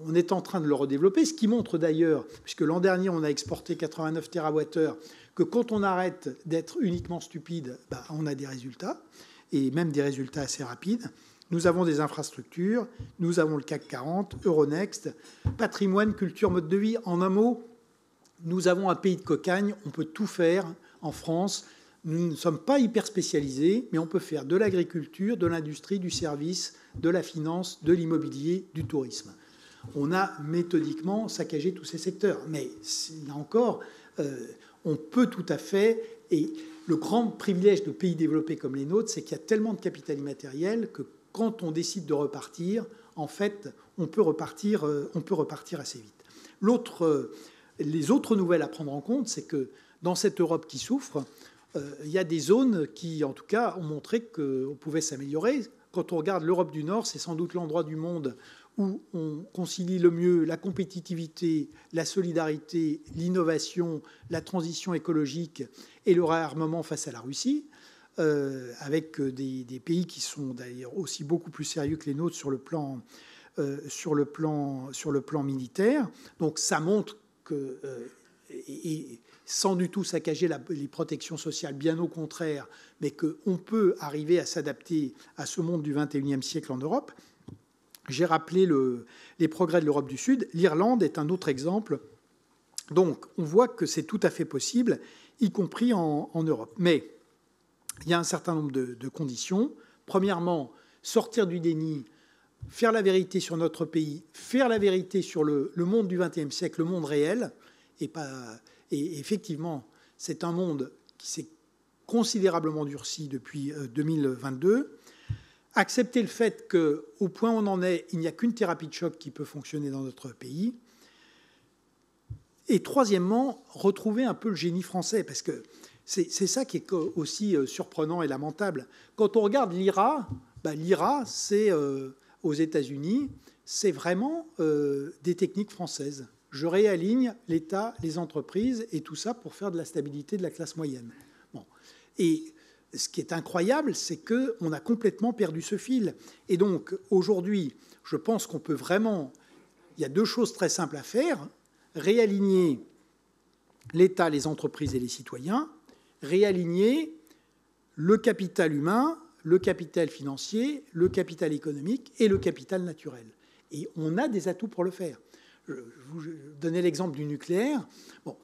on est en train de le redévelopper, ce qui montre d'ailleurs, puisque l'an dernier on a exporté 89 TWh, que quand on arrête d'être uniquement stupide, on a des résultats, et même des résultats assez rapides. Nous avons des infrastructures, nous avons le CAC 40, Euronext, patrimoine, culture, mode de vie. En un mot, nous avons un pays de cocagne, on peut tout faire en France. Nous ne sommes pas hyper spécialisés, mais on peut faire de l'agriculture, de l'industrie, du service, de la finance, de l'immobilier, du tourisme. On a méthodiquement saccagé tous ces secteurs. Mais là encore, on peut tout à fait... Et le grand privilège de pays développés comme les nôtres, c'est qu'il y a tellement de capital immatériel que quand on décide de repartir, en fait, on peut repartir assez vite. Les autres nouvelles à prendre en compte, c'est que dans cette Europe qui souffre, il y a des zones qui, en tout cas, ont montré qu'on pouvait s'améliorer. Quand on regarde l'Europe du Nord, c'est sans doute l'endroit du monde où on concilie le mieux la compétitivité, la solidarité, l'innovation, la transition écologique et le réarmement face à la Russie. Avec des pays qui sont d'ailleurs aussi beaucoup plus sérieux que les nôtres sur le plan militaire. Donc ça montre que, et sans du tout saccager les protections sociales, bien au contraire, mais qu'on peut arriver à s'adapter à ce monde du XXIe siècle en Europe. J'ai rappelé les progrès de l'Europe du Sud. L'Irlande est un autre exemple. Donc on voit que c'est tout à fait possible, y compris en Europe. Mais il y a un certain nombre de conditions. Premièrement, sortir du déni, faire la vérité sur notre pays, faire la vérité sur le monde du XXe siècle, le monde réel. Et effectivement, c'est un monde qui s'est considérablement durci depuis 2022. Accepter le fait qu'au point où on en est, il n'y a qu'une thérapie de choc qui peut fonctionner dans notre pays. Et troisièmement, retrouver un peu le génie français, parce que c'est ça qui est aussi surprenant et lamentable. Quand on regarde l'IRA, l'IRA, c'est aux États-Unis, c'est vraiment des techniques françaises. je réaligne l'État, les entreprises, et tout ça pour faire de la stabilité de la classe moyenne. Bon. Et ce qui est incroyable, c'est qu'on a complètement perdu ce fil. Et donc, aujourd'hui, je pense qu'on peut vraiment... Il y a deux choses très simples à faire. Réaligner l'État, les entreprises et les citoyens, réaligner le capital humain, le capital financier, le capital économique et le capital naturel. Et on a des atouts pour le faire. Je vous donnais l'exemple du nucléaire. Bon,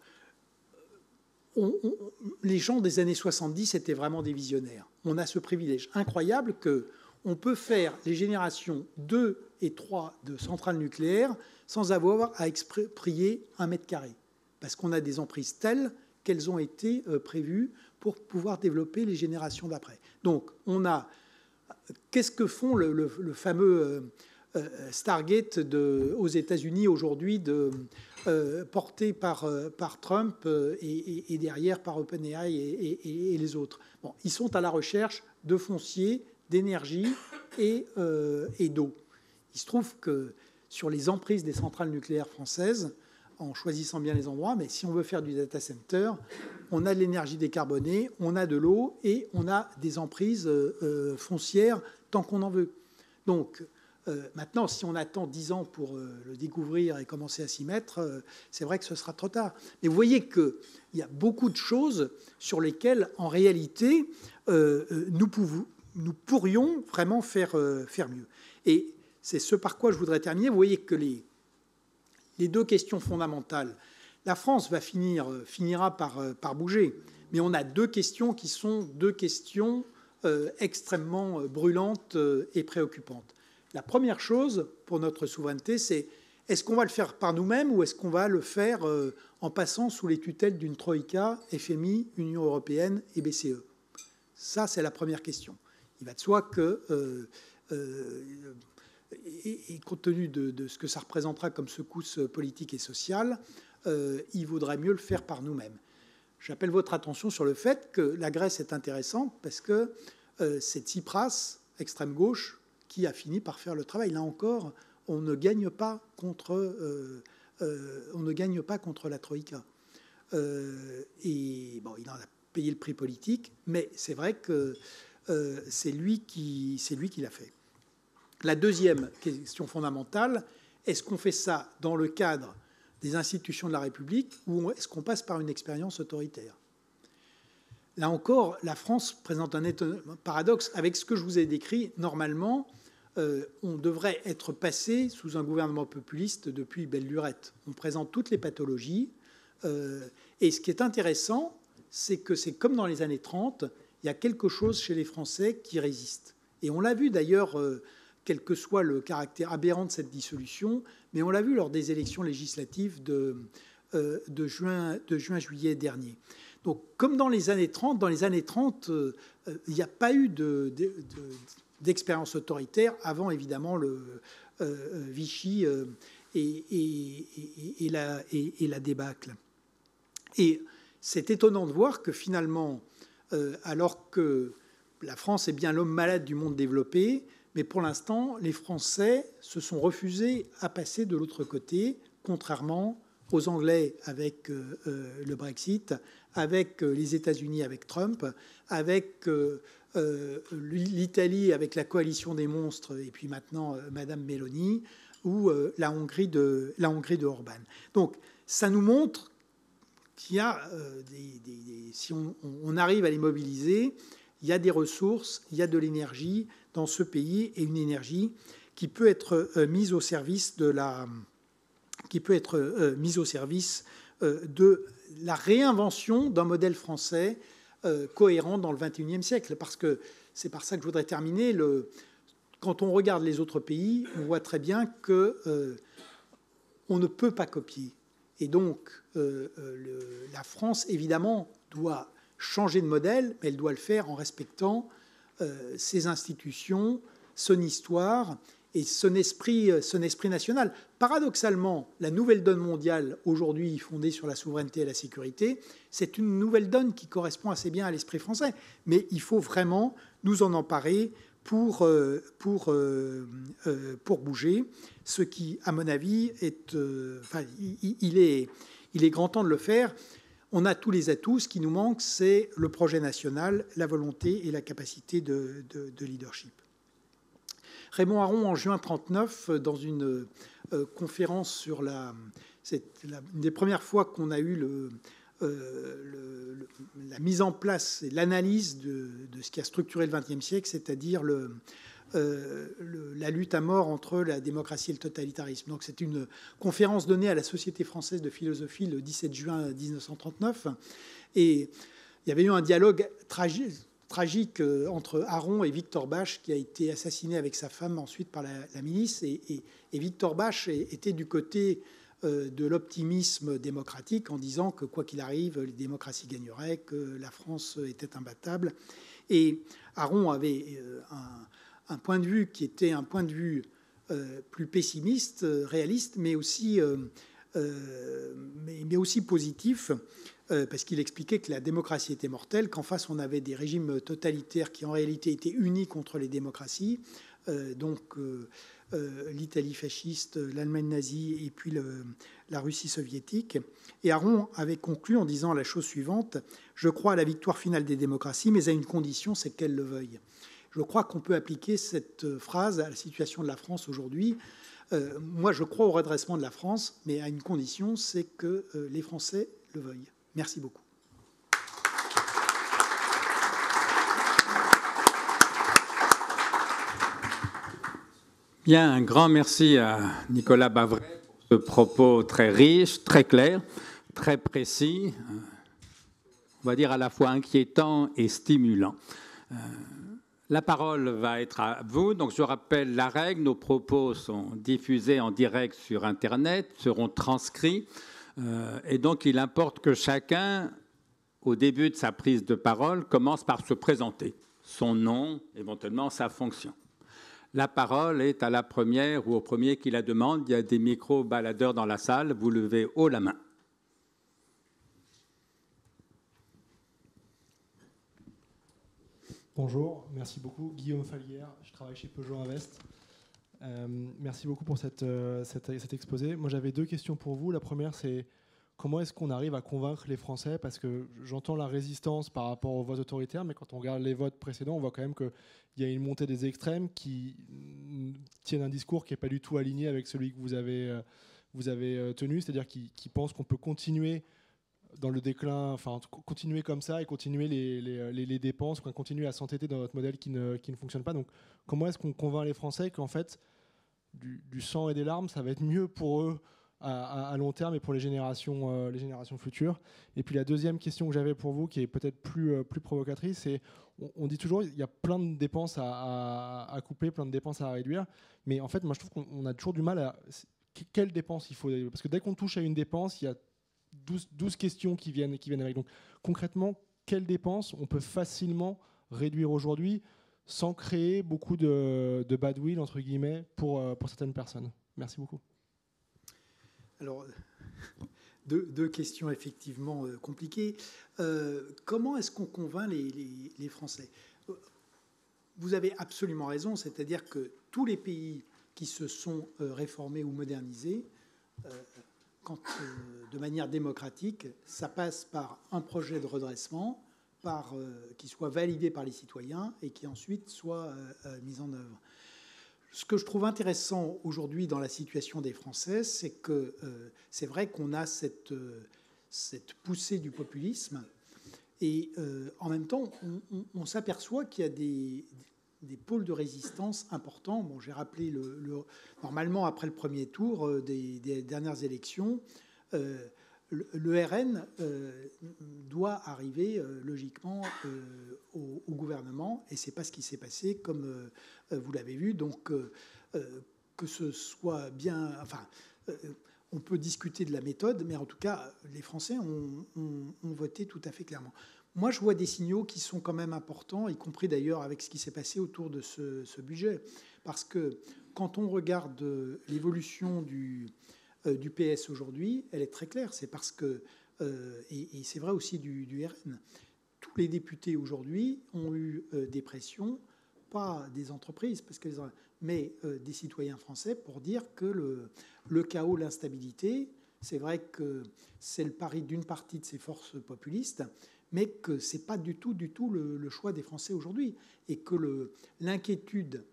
les gens des années 70 étaient vraiment des visionnaires. On a ce privilège incroyable qu'on peut faire les générations 2 et 3 de centrales nucléaires sans avoir à exproprier 1 mètre carré. Parce qu'on a des emprises telles qu'elles ont été prévues pour pouvoir développer les générations d'après. Donc, on a... Qu'est-ce que font le fameux Stargate aux États-Unis aujourd'hui, porté par Trump et derrière par OpenAI et les autres? Bon, ils sont à la recherche de foncier, d'énergie et d'eau. Il se trouve que sur les emprises des centrales nucléaires françaises, en choisissant bien les endroits, mais si on veut faire du data center, on a de l'énergie décarbonée, on a de l'eau et on a des emprises foncières tant qu'on en veut. Donc, maintenant, si on attend 10 ans pour le découvrir et commencer à s'y mettre, c'est vrai que ce sera trop tard. Mais vous voyez qu'il y a beaucoup de choses sur lesquelles, en réalité, nous pourrions vraiment faire mieux. Et c'est ce par quoi je voudrais terminer. Vous voyez que les deux questions fondamentales, la France finira par bouger, mais on a deux questions qui sont deux questions extrêmement brûlantes et préoccupantes. La première chose pour notre souveraineté, c'est est-ce qu'on va le faire par nous-mêmes ou est-ce qu'on va le faire en passant sous les tutelles d'une Troïka, FMI, Union européenne et BCE? Ça, c'est la première question. Il va de soi que, et compte tenu de ce que ça représentera comme secousse politique et sociale, il vaudrait mieux le faire par nous-mêmes. J'appelle votre attention sur le fait que la Grèce est intéressante parce que c'est Tsipras, extrême gauche, qui a fini par faire le travail. Là encore, on ne gagne pas contre la Troïka. Et bon, il en a payé le prix politique, mais c'est vrai que c'est lui qui l'a fait. La deuxième question fondamentale, est-ce qu'on fait ça dans le cadre des institutions de la République ou est-ce qu'on passe par une expérience autoritaire? Là encore, la France présente un paradoxe. Avec ce que je vous ai décrit, normalement, on devrait être passé sous un gouvernement populiste depuis belle lurette. On présente toutes les pathologies. Et ce qui est intéressant, c'est que c'est comme dans les années 30, il y a quelque chose chez les Français qui résiste. Et on l'a vu d'ailleurs, quel que soit le caractère aberrant de cette dissolution, mais on l'a vu lors des élections législatives de juin-juillet dernier. Donc, comme dans les années 30, il n'y a pas eu d'expérience autoritaire avant, évidemment, le Vichy et la débâcle. Et c'est étonnant de voir que finalement, alors que la France est bien l'homme malade du monde développé, mais pour l'instant, les Français se sont refusés à passer de l'autre côté, contrairement aux Anglais avec le Brexit, avec les États-Unis avec Trump, avec l'Italie avec la coalition des monstres, et puis maintenant Madame Meloni, ou la Hongrie de Orban. Donc, ça nous montre qu'il y a si on arrive à les mobiliser, il y a des ressources, il y a de l'énergie dans ce pays, et une énergie qui peut être mise au service de la réinvention d'un modèle français cohérent dans le XXIe siècle. Parce que c'est par ça que je voudrais terminer. Quand on regarde les autres pays, on voit très bien qu'on ne peut pas copier. Et donc, la France, évidemment, doit changer de modèle, mais elle doit le faire en respectant ses institutions, son histoire et son esprit national. Paradoxalement, la nouvelle donne mondiale, aujourd'hui fondée sur la souveraineté et la sécurité, c'est une nouvelle donne qui correspond assez bien à l'esprit français. Mais il faut vraiment nous en emparer pour bouger, ce qui, à mon avis, il est grand temps de le faire. On a tous les atouts. Ce qui nous manque, c'est le projet national, la volonté et la capacité de leadership. Raymond Aron, en juin 1939, dans une conférence sur c'est une des premières fois qu'on a eu la mise en place et l'analyse de ce qui a structuré le XXe siècle, c'est-à-dire la lutte à mort entre la démocratie et le totalitarisme. Donc c'est une conférence donnée à la Société française de philosophie le 17 juin 1939. Et il y avait eu un dialogue tragique entre Aron et Victor Bache, qui a été assassiné avec sa femme ensuite par la milice. Et Victor Bache était du côté de l'optimisme démocratique en disant que quoi qu'il arrive, les démocraties gagneraient, que la France était imbattable. Et Aron avait un point de vue qui était un point de vue plus pessimiste, réaliste, mais aussi positif, parce qu'il expliquait que la démocratie était mortelle, qu'en face on avait des régimes totalitaires qui en réalité étaient unis contre les démocraties, l'Italie fasciste, l'Allemagne nazie et puis la Russie soviétique. Et Aron avait conclu en disant la chose suivante: je crois à la victoire finale des démocraties, mais à une condition, c'est qu'elles le veuillent. Je crois qu'on peut appliquer cette phrase à la situation de la France aujourd'hui. Moi, je crois au redressement de la France, mais à une condition, c'est que les Français le veuillent. Merci beaucoup. Bien, un grand merci à Nicolas Bavray pour ce propos très riche, très clair, très précis, on va dire à la fois inquiétant et stimulant. La parole va être à vous. Donc, je rappelle la règle. Nos propos sont diffusés en direct sur Internet, seront transcrits. Et donc, il importe que chacun, au début de sa prise de parole, commence par se présenter. Son nom, éventuellement sa fonction. La parole est à la première ou au premier qui la demande. Il y a des micro-baladeurs dans la salle. Vous levez haut la main. Bonjour, merci beaucoup. Guillaume Falguière, je travaille chez Peugeot Invest. Merci beaucoup pour cet exposé. Moi, j'avais deux questions pour vous. La première, c'est comment est-ce qu'on arrive à convaincre les Français? Parce que j'entends la résistance par rapport au vote autoritaire, mais quand on regarde les votes précédents, on voit quand même qu'il y a une montée des extrêmes qui tiennent un discours qui n'est pas du tout aligné avec celui que vous avez tenu, c'est-à-dire qui pensent qu'on peut continuer dans le déclin, enfin continuer comme ça et continuer les dépenses, continuer à s'entêter dans notre modèle qui ne fonctionne pas. Donc comment est-ce qu'on convainc les Français qu'en fait du sang et des larmes, ça va être mieux pour eux à long terme et pour les générations futures? Et puis la deuxième question que j'avais pour vous, qui est peut-être plus provocatrice, c'est on dit toujours il y a plein de dépenses à couper, plein de dépenses à réduire, mais en fait moi je trouve qu'on a toujours du mal à quelles dépenses il faut, parce que dès qu'on touche à une dépense, il y a 12 questions qui viennent avec. Donc concrètement, quelles dépenses on peut facilement réduire aujourd'hui sans créer beaucoup de badwill, entre guillemets, pour certaines personnes? Merci beaucoup. Alors, deux questions effectivement compliquées. Comment est-ce qu'on convainc les Français? Vous avez absolument raison, c'est-à-dire que tous les pays qui se sont réformés ou modernisés, de manière démocratique, ça passe par un projet de redressement qui soit validé par les citoyens et qui ensuite soit mis en œuvre. Ce que je trouve intéressant aujourd'hui dans la situation des Français, c'est que c'est vrai qu'on a cette poussée du populisme et en même temps, on s'aperçoit qu'il y a des pôles de résistance importants. Bon, j'ai rappelé normalement après le premier tour des dernières élections, le RN doit arriver logiquement au gouvernement, et c'est pas ce qui s'est passé, comme vous l'avez vu. Donc que ce soit bien, enfin, on peut discuter de la méthode, mais en tout cas, les Français ont voté tout à fait clairement. Moi, je vois des signaux qui sont quand même importants, y compris d'ailleurs avec ce qui s'est passé autour de ce budget. Parce que quand on regarde l'évolution du PS aujourd'hui, elle est très claire. C'est parce que, et c'est vrai aussi du RN, tous les députés aujourd'hui ont eu des pressions, pas des entreprises, mais des citoyens français pour dire que le chaos, l'instabilité, c'est vrai que c'est le pari d'une partie de ces forces populistes, mais que ce n'est pas du tout le choix des Français aujourd'hui. Et que l'inquiétude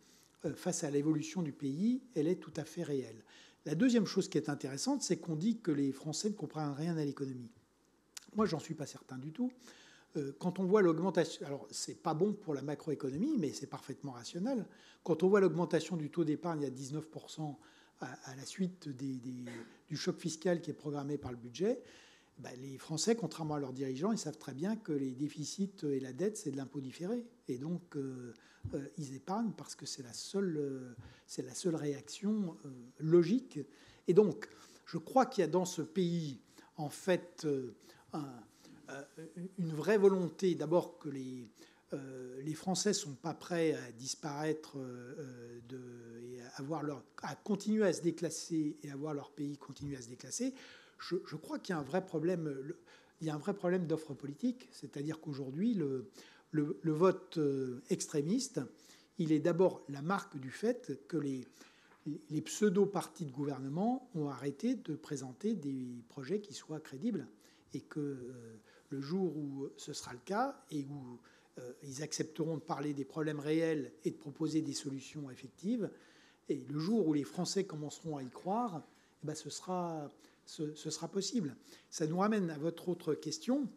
face à l'évolution du pays, elle est tout à fait réelle. La deuxième chose qui est intéressante, c'est qu'on dit que les Français ne comprennent rien à l'économie. Moi, j'en suis pas certain du tout. Quand on voit l'augmentation, alors c'est pas bon pour la macroéconomie, mais c'est parfaitement rationnel. Quand on voit l'augmentation du taux d'épargne à 19% à la suite du choc fiscal qui est programmé par le budget, les Français, contrairement à leurs dirigeants, ils savent très bien que les déficits et la dette, c'est de l'impôt différé. Et donc, ils épargnent parce que c'est la seule réaction logique. Et donc, je crois qu'il y a dans ce pays, en fait, une vraie volonté, d'abord que les Français ne sont pas prêts à disparaître et à continuer à se déclasser et à voir leur pays continuer à se déclasser. Je crois qu'il y a un vrai problème. Il y a un vrai problème d'offre politique, c'est-à-dire qu'aujourd'hui, le vote extrémiste, il est d'abord la marque du fait que les pseudo-partis de gouvernement ont arrêté de présenter des projets qui soient crédibles et que le jour où ce sera le cas et où ils accepteront de parler des problèmes réels et de proposer des solutions effectives, et le jour où les Français commenceront à y croire, ce sera possible. Ça nous ramène à votre autre question,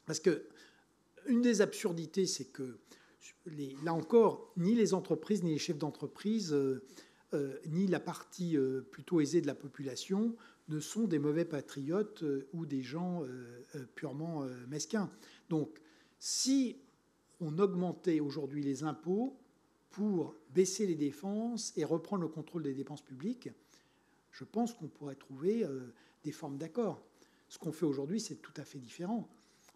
parce que une des absurdités, c'est que, là encore, ni les entreprises, ni les chefs d'entreprise, ni la partie plutôt aisée de la population ne sont des mauvais patriotes ou des gens purement mesquins. Donc, si on augmentait aujourd'hui les impôts pour baisser les dépenses et reprendre le contrôle des dépenses publiques, je pense qu'on pourrait trouver des formes d'accord. Ce qu'on fait aujourd'hui, c'est tout à fait différent.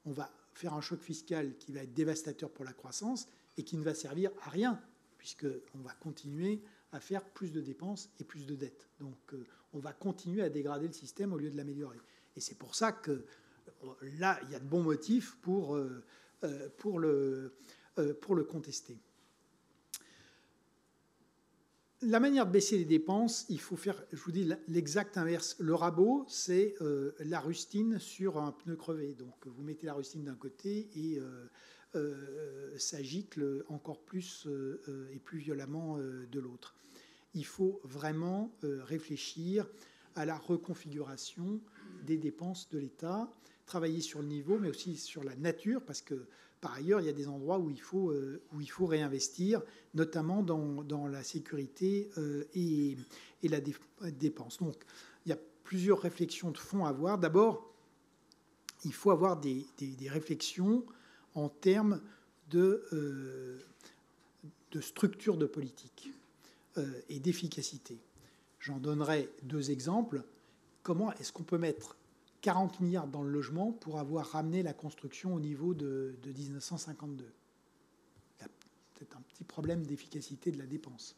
On va faire un choc fiscal qui va être dévastateur pour la croissance et qui ne va servir à rien, puisqu'on va continuer à faire plus de dépenses et plus de dettes. Donc on va continuer à dégrader le système au lieu de l'améliorer. Et c'est pour ça que là, il y a de bons motifs pour le contester. La manière de baisser les dépenses, il faut faire, je vous dis, l'exact inverse. Le rabot, c'est la rustine sur un pneu crevé. Donc vous mettez la rustine d'un côté et ça gicle encore plus et plus violemment de l'autre. Il faut vraiment réfléchir à la reconfiguration des dépenses de l'État, travailler sur le niveau, mais aussi sur la nature, parce que par ailleurs, il y a des endroits où il faut réinvestir, notamment dans la sécurité et la dépense. Donc, il y a plusieurs réflexions de fond à avoir. D'abord, il faut avoir des réflexions en termes de structure de politique et d'efficacité. J'en donnerai deux exemples. Comment est-ce qu'on peut mettre 40 milliards dans le logement pour avoir ramené la construction au niveau de 1952. Il y a peut-être un petit problème d'efficacité de la dépense.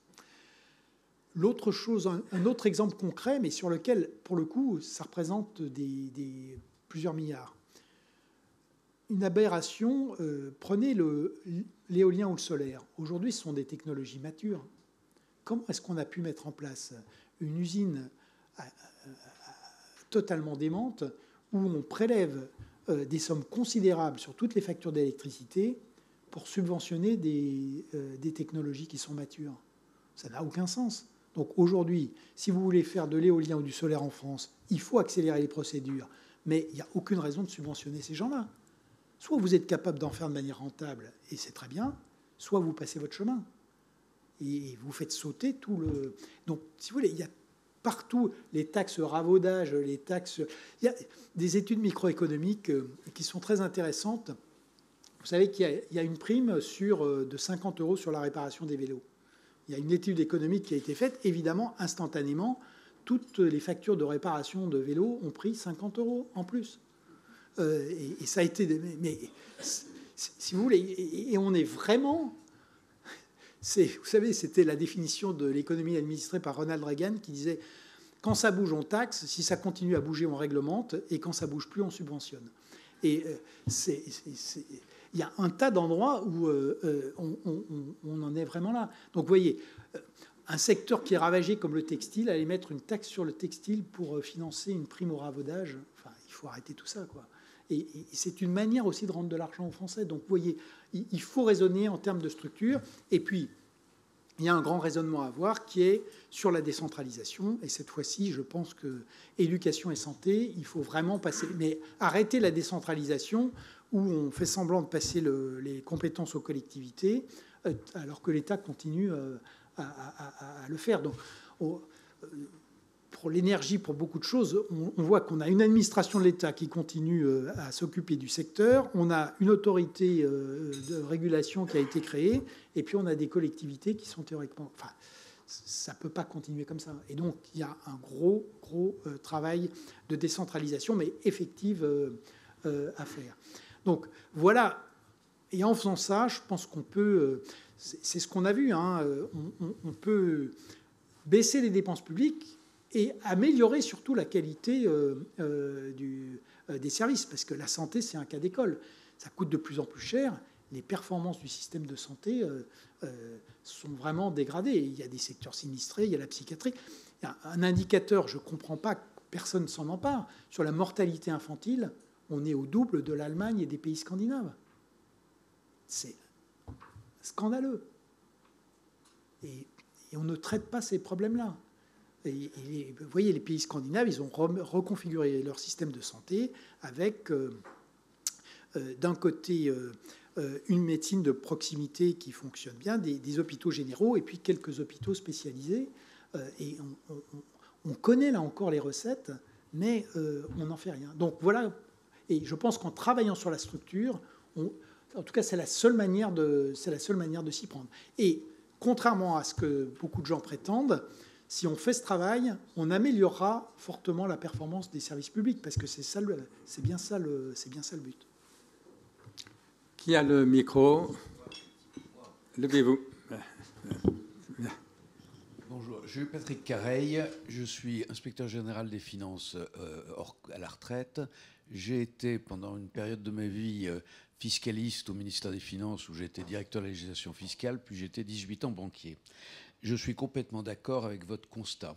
L'autre chose, un autre exemple concret, mais sur lequel, pour le coup, ça représente plusieurs milliards. Une aberration, prenez l'éolien ou le solaire. Aujourd'hui, ce sont des technologies matures. Comment est-ce qu'on a pu mettre en place une usine totalement démente, où on prélève des sommes considérables sur toutes les factures d'électricité pour subventionner des technologies qui sont matures? Ça n'a aucun sens. Donc aujourd'hui, si vous voulez faire de l'éolien ou du solaire en France, il faut accélérer les procédures, mais il n'y a aucune raison de subventionner ces gens-là. Soit vous êtes capable d'en faire de manière rentable, et c'est très bien, soit vous passez votre chemin. Et vous faites sauter tout le... Donc, si vous voulez, il y a partout les taxes ravaudage, les taxes... Il y a des études microéconomiques qui sont très intéressantes. Vous savez qu'il y a une prime de 50 € sur la réparation des vélos. Il y a une étude économique qui a été faite. Évidemment, instantanément, toutes les factures de réparation de vélos ont pris 50 € en plus. Et ça a été... Mais si vous voulez... Et on est vraiment... Vous savez, c'était la définition de l'économie administrée par Ronald Reagan qui disait « Quand ça bouge, on taxe. Si ça continue à bouger, on réglemente. Et quand ça bouge plus, on subventionne. » Et il y a un tas d'endroits où on en est vraiment là. Donc, vous voyez, un secteur qui est ravagé comme le textile, aller mettre une taxe sur le textile pour financer une prime au ravaudage, enfin, il faut arrêter tout ça, quoi. Et c'est une manière aussi de rendre de l'argent aux Français. Donc, vous voyez, il faut raisonner en termes de structure. Et puis, il y a un grand raisonnement à avoir qui est sur la décentralisation. Et cette fois-ci, je pense que éducation et santé, il faut vraiment passer. Mais arrêter la décentralisation où on fait semblant de passer les compétences aux collectivités alors que l'État continue à le faire. Donc, pour l'énergie, pour beaucoup de choses, on voit qu'on a une administration de l'État qui continue à s'occuper du secteur, on a une autorité de régulation qui a été créée, et puis on a des collectivités qui sont théoriquement... Enfin, ça ne peut pas continuer comme ça. Et donc, il y a un gros travail de décentralisation, mais effective à faire. Donc, voilà. Et en faisant ça, je pense qu'on peut... c'est ce qu'on a vu, hein, on peut baisser les dépenses publiques et améliorer surtout la qualité des services. Parce que la santé, c'est un cas d'école. Ça coûte de plus en plus cher. Les performances du système de santé sont vraiment dégradées. Il y a des secteurs sinistrés, il y a la psychiatrie. Il y a un indicateur, je ne comprends pas, personne ne s'en empare. Sur la mortalité infantile, on est au double de l'Allemagne et des pays scandinaves. C'est scandaleux. Et on ne traite pas ces problèmes-là. Et vous voyez, les pays scandinaves, ils ont reconfiguré leur système de santé avec, d'un côté, une médecine de proximité qui fonctionne bien, des hôpitaux généraux et puis quelques hôpitaux spécialisés. Et on connaît là encore les recettes, mais on n'en fait rien. Donc voilà, et je pense qu'en travaillant sur la structure, en tout cas, c'est la seule manière de s'y prendre. Et contrairement à ce que beaucoup de gens prétendent, si on fait ce travail, on améliorera fortement la performance des services publics, parce que c'est bien ça le but. Qui a le micro? Levez-vous. Bonjour, je suis Patrick Careil, je suis inspecteur général des finances à la retraite. J'ai été pendant une période de ma vie fiscaliste au ministère des Finances où j'étais directeur de la législation fiscale, puis j'étais 18 ans banquier. Je suis complètement d'accord avec votre constat.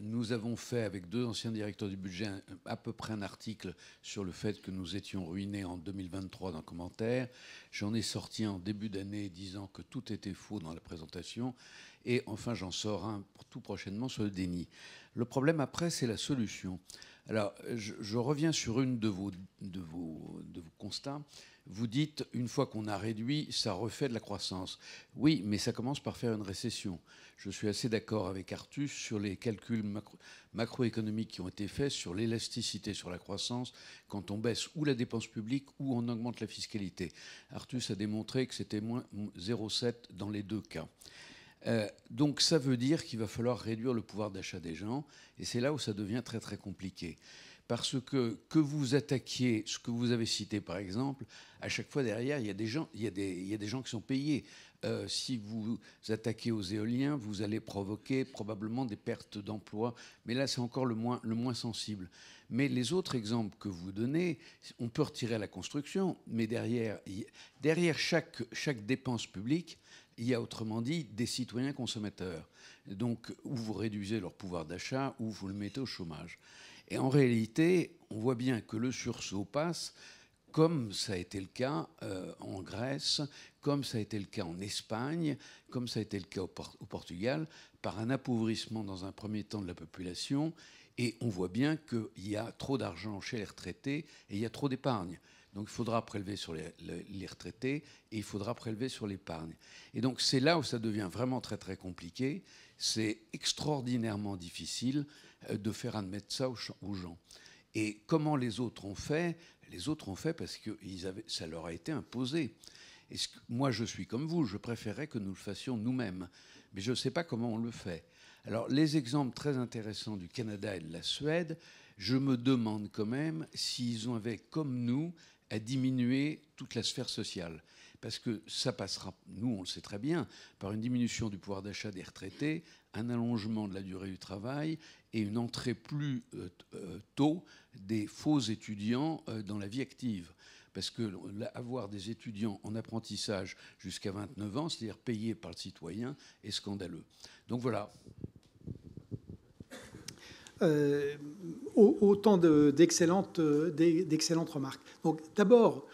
Nous avons fait avec deux anciens directeurs du budget à peu près un article sur le fait que nous étions ruinés en 2023 dans le commentaire. J'en ai sorti en début d'année disant que tout était faux dans la présentation. Et enfin, j'en sors un tout prochainement sur le déni. Le problème après, c'est la solution. Alors, je reviens sur une de vos constats. Vous dites, une fois qu'on a réduit, ça refait de la croissance. Oui, mais ça commence par faire une récession. Je suis assez d'accord avec Artus sur les calculs macroéconomiques qui ont été faits sur l'élasticité sur la croissance quand on baisse ou la dépense publique ou on augmente la fiscalité. Artus a démontré que c'était moins 0,7 dans les deux cas. Donc ça veut dire qu'il va falloir réduire le pouvoir d'achat des gens, et c'est là où ça devient très très compliqué. Parce que vous attaquiez ce que vous avez cité par exemple, à chaque fois derrière il y a des gens, il y a des gens qui sont payés. Si vous attaquez aux éoliens, vous allez provoquer probablement des pertes d'emplois, mais là c'est encore le moins sensible. Mais les autres exemples que vous donnez, on peut retirer la construction, mais derrière chaque dépense publique, il y a autrement dit des citoyens consommateurs. Donc, où vous réduisez leur pouvoir d'achat, ou vous le mettez au chômage. Et en réalité, on voit bien que le sursaut passe, comme ça a été le cas en Grèce, comme ça a été le cas en Espagne, comme ça a été le cas au Portugal, par un appauvrissement dans un premier temps de la population. Et on voit bien qu'il y a trop d'argent chez les retraités et il y a trop d'épargne. Donc il faudra prélever sur les retraités et il faudra prélever sur l'épargne. Et donc c'est là où ça devient vraiment très très compliqué. C'est extraordinairement difficile de faire admettre ça aux gens. Et comment les autres ont fait? Les autres ont fait parce que ça leur a été imposé. Et moi je suis comme vous, je préférerais que nous le fassions nous-mêmes. Mais je ne sais pas comment on le fait. Alors les exemples très intéressants du Canada et de la Suède, je me demande quand même s'ils avaient comme nous à diminuer toute la sphère sociale. parce que ça passera, nous on le sait très bien, par une diminution du pouvoir d'achat des retraités, un allongement de la durée du travail et une entrée plus tôt des faux étudiants dans la vie active. Parce que avoir des étudiants en apprentissage jusqu'à 29 ans, c'est-à-dire payés par le citoyen, est scandaleux. Donc voilà. Autant d'excellentes remarques. Donc d'abord,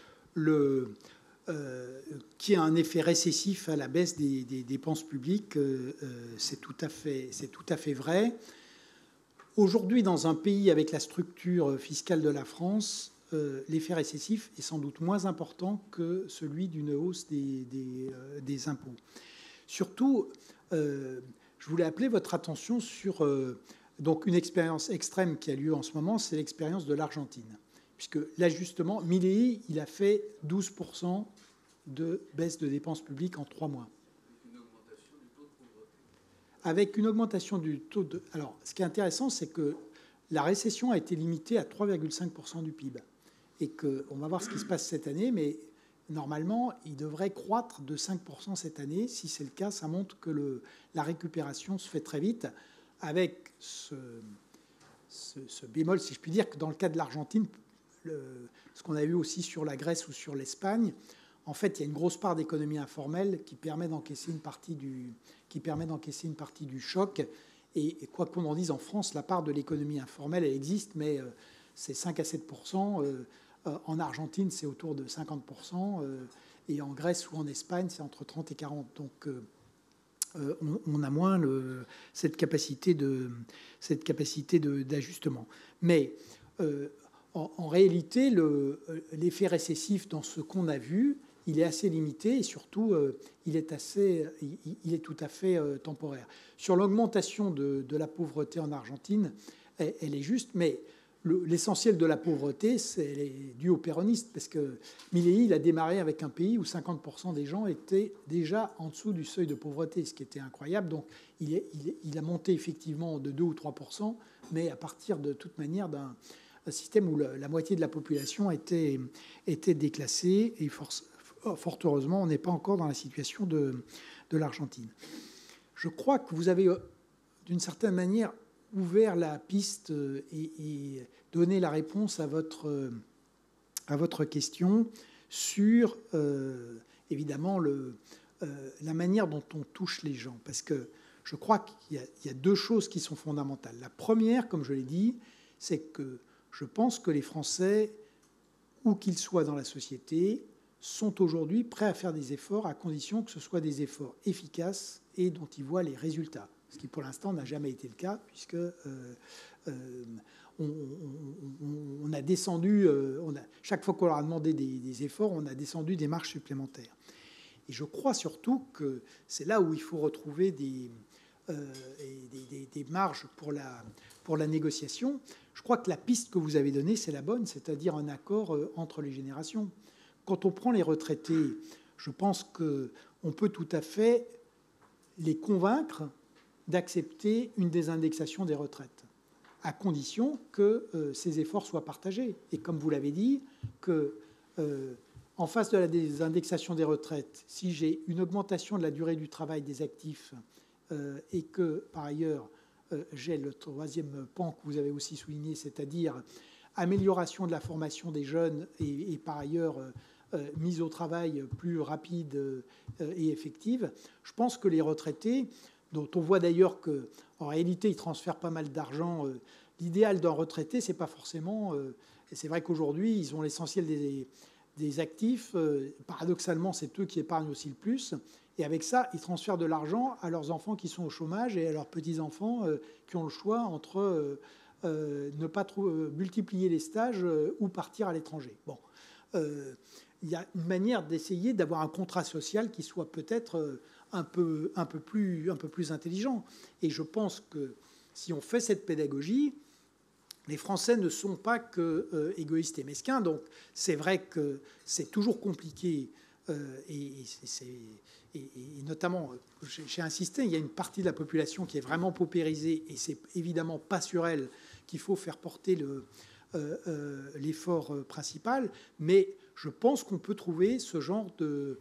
qui a un effet récessif à la baisse des dépenses publiques, c'est tout à fait vrai. Aujourd'hui, dans un pays avec la structure fiscale de la France, l'effet récessif est sans doute moins important que celui d'une hausse des impôts. Surtout, je voulais appeler votre attention sur donc une expérience extrême qui a lieu en ce moment, c'est l'expérience de l'Argentine. Puisque l'ajustement, Milei, il a fait 12% de baisse de dépenses publiques en 3 mois. Avec une augmentation du taux de... Alors, ce qui est intéressant, c'est que la récession a été limitée à 3,5% du PIB. Et qu'on va voir ce qui se passe cette année, mais normalement, il devrait croître de 5% cette année. Si c'est le cas, ça montre que la récupération se fait très vite, avec ce bémol, si je puis dire, que dans le cas de l'Argentine, ce qu'on a vu aussi sur la Grèce ou sur l'Espagne, en fait, il y a une grosse part d'économie informelle qui permet d'encaisser une partie du choc. Et quoi qu'on en dise, en France, la part de l'économie informelle, elle existe, mais c'est 5 à 7%. En Argentine, c'est autour de 50%. Et en Grèce ou en Espagne, c'est entre 30 et 40%. Donc, on a moins cette capacité d'ajustement. Mais en réalité, l'effet récessif dans ce qu'on a vu, il est assez limité et surtout, il est tout à fait temporaire. Sur l'augmentation de la pauvreté en Argentine, elle est juste, mais l'essentiel de la pauvreté, c'est dû aux péronistes, parce que Milei, il a démarré avec un pays où 50% des gens étaient déjà en dessous du seuil de pauvreté, ce qui était incroyable. Donc, il a monté effectivement de 2 ou 3%, mais à partir de toute manière d'un système où la moitié de la population était déclassée, et fort heureusement, on n'est pas encore dans la situation de l'Argentine. Je crois que vous avez, d'une certaine manière, ouvert la piste et donné la réponse à votre question sur, évidemment, la manière dont on touche les gens. Parce que je crois qu'il y a 2 choses qui sont fondamentales. La première, comme je l'ai dit, c'est que je pense que les Français, où qu'ils soient dans la société, sont aujourd'hui prêts à faire des efforts à condition que ce soit des efforts efficaces et dont ils voient les résultats. Ce qui, pour l'instant, n'a jamais été le cas, puisque on a descendu, chaque fois qu'on leur a demandé des efforts, on a descendu des marges supplémentaires. Et je crois surtout que c'est là où il faut retrouver des marges pour la négociation. Je crois que la piste que vous avez donnée, c'est la bonne, c'est-à-dire un accord entre les générations. Quand on prend les retraités, je pense qu'on peut tout à fait les convaincre d'accepter une désindexation des retraites, à condition que ces efforts soient partagés. Et comme vous l'avez dit, en face de la désindexation des retraites, si j'ai une augmentation de la durée du travail des actifs et que, par ailleurs, j'ai le 3e pan que vous avez aussi souligné, c'est-à-dire amélioration de la formation des jeunes et par ailleurs mise au travail plus rapide et effective, je pense que les retraités, dont on voit d'ailleurs qu'en réalité, ils transfèrent pas mal d'argent. L'idéal d'un retraité, c'est pas forcément... et c'est vrai qu'aujourd'hui, ils ont l'essentiel des actifs. Paradoxalement, c'est eux qui épargnent aussi le plus. Et avec ça, ils transfèrent de l'argent à leurs enfants qui sont au chômage et à leurs petits-enfants qui ont le choix entre ne pas multiplier les stages ou partir à l'étranger. Bon. Il y a une manière d'essayer d'avoir un contrat social qui soit peut-être un peu plus intelligent. Et je pense que si on fait cette pédagogie, les Français ne sont pas que égoïstes et mesquins. Donc c'est vrai que c'est toujours compliqué. Et notamment, j'ai insisté, il y a une partie de la population qui est vraiment paupérisée. Et c'est évidemment pas sur elle qu'il faut faire porter l'effort principal. Mais je pense qu'on peut trouver ce genre de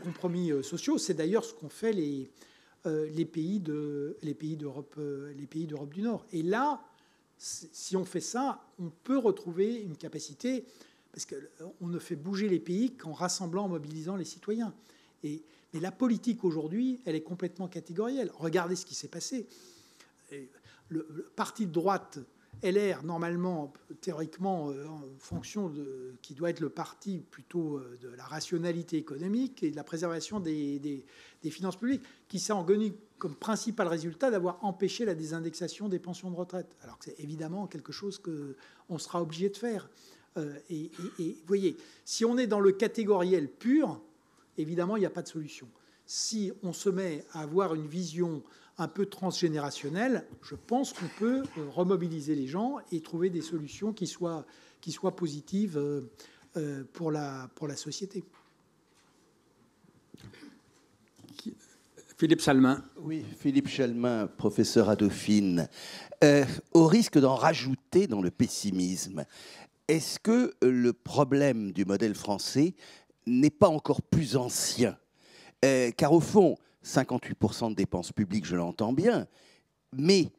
compromis sociaux. C'est d'ailleurs ce qu'ont fait les pays d'Europe du Nord. Et là, si on fait ça, on peut retrouver une capacité, parce qu'on ne fait bouger les pays qu'en rassemblant, en mobilisant les citoyens. Mais la politique aujourd'hui, elle est complètement catégorielle. Regardez ce qui s'est passé. Le parti de droite, LR, normalement, théoriquement, en fonction qui doit être le parti plutôt de la rationalité économique et de la préservation des finances publiques, qui s'est engagé comme principal résultat d'avoir empêché la désindexation des pensions de retraite. Alors que c'est évidemment quelque chose qu'on sera obligé de faire. Et vous voyez, si on est dans le catégoriel pur, évidemment, il n'y a pas de solution. Si on se met à avoir une vision un peu transgénérationnelle, je pense qu'on peut remobiliser les gens et trouver des solutions qui soient positives pour la société. Philippe Chalmin. Oui, Philippe Chalmin, professeur à Dauphine. Au risque d'en rajouter dans le pessimisme, est-ce que le problème du modèle français n'est pas encore plus ancien ? Car au fond, 58% de dépenses publiques, je l'entends bien, mais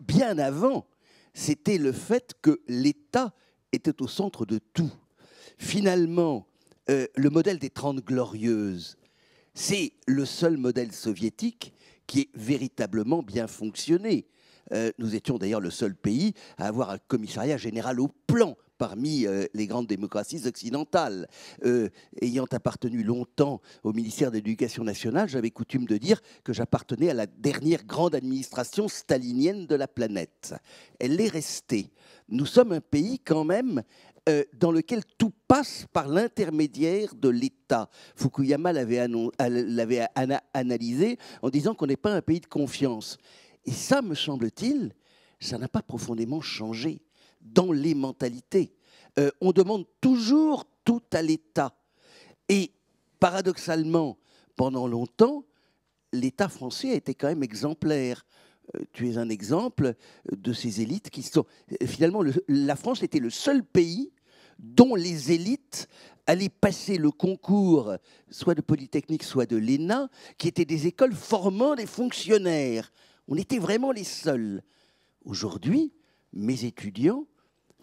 bien avant, c'était le fait que l'État était au centre de tout. Finalement, le modèle des 30 Glorieuses, c'est le seul modèle soviétique qui ait véritablement bien fonctionné. Nous étions d'ailleurs le seul pays à avoir un commissariat général au plan parmi les grandes démocraties occidentales. Ayant appartenu longtemps au ministère de l'Éducation nationale, j'avais coutume de dire que j'appartenais à la dernière grande administration stalinienne de la planète. Elle est restée. Nous sommes un pays quand même dans lequel tout passe par l'intermédiaire de l'État. Fukuyama l'avait analysé en disant qu'on n'est pas un pays de confiance. Et ça, me semble-t-il, ça n'a pas profondément changé dans les mentalités. On demande toujours tout à l'État. Et paradoxalement, pendant longtemps, l'État français a été quand même exemplaire. Tu es un exemple de ces élites qui sont... Finalement, la France était le seul pays dont les élites allaient passer le concours, soit de Polytechnique, soit de l'ENA, qui étaient des écoles formant des fonctionnaires. On était vraiment les seuls. Aujourd'hui, mes étudiants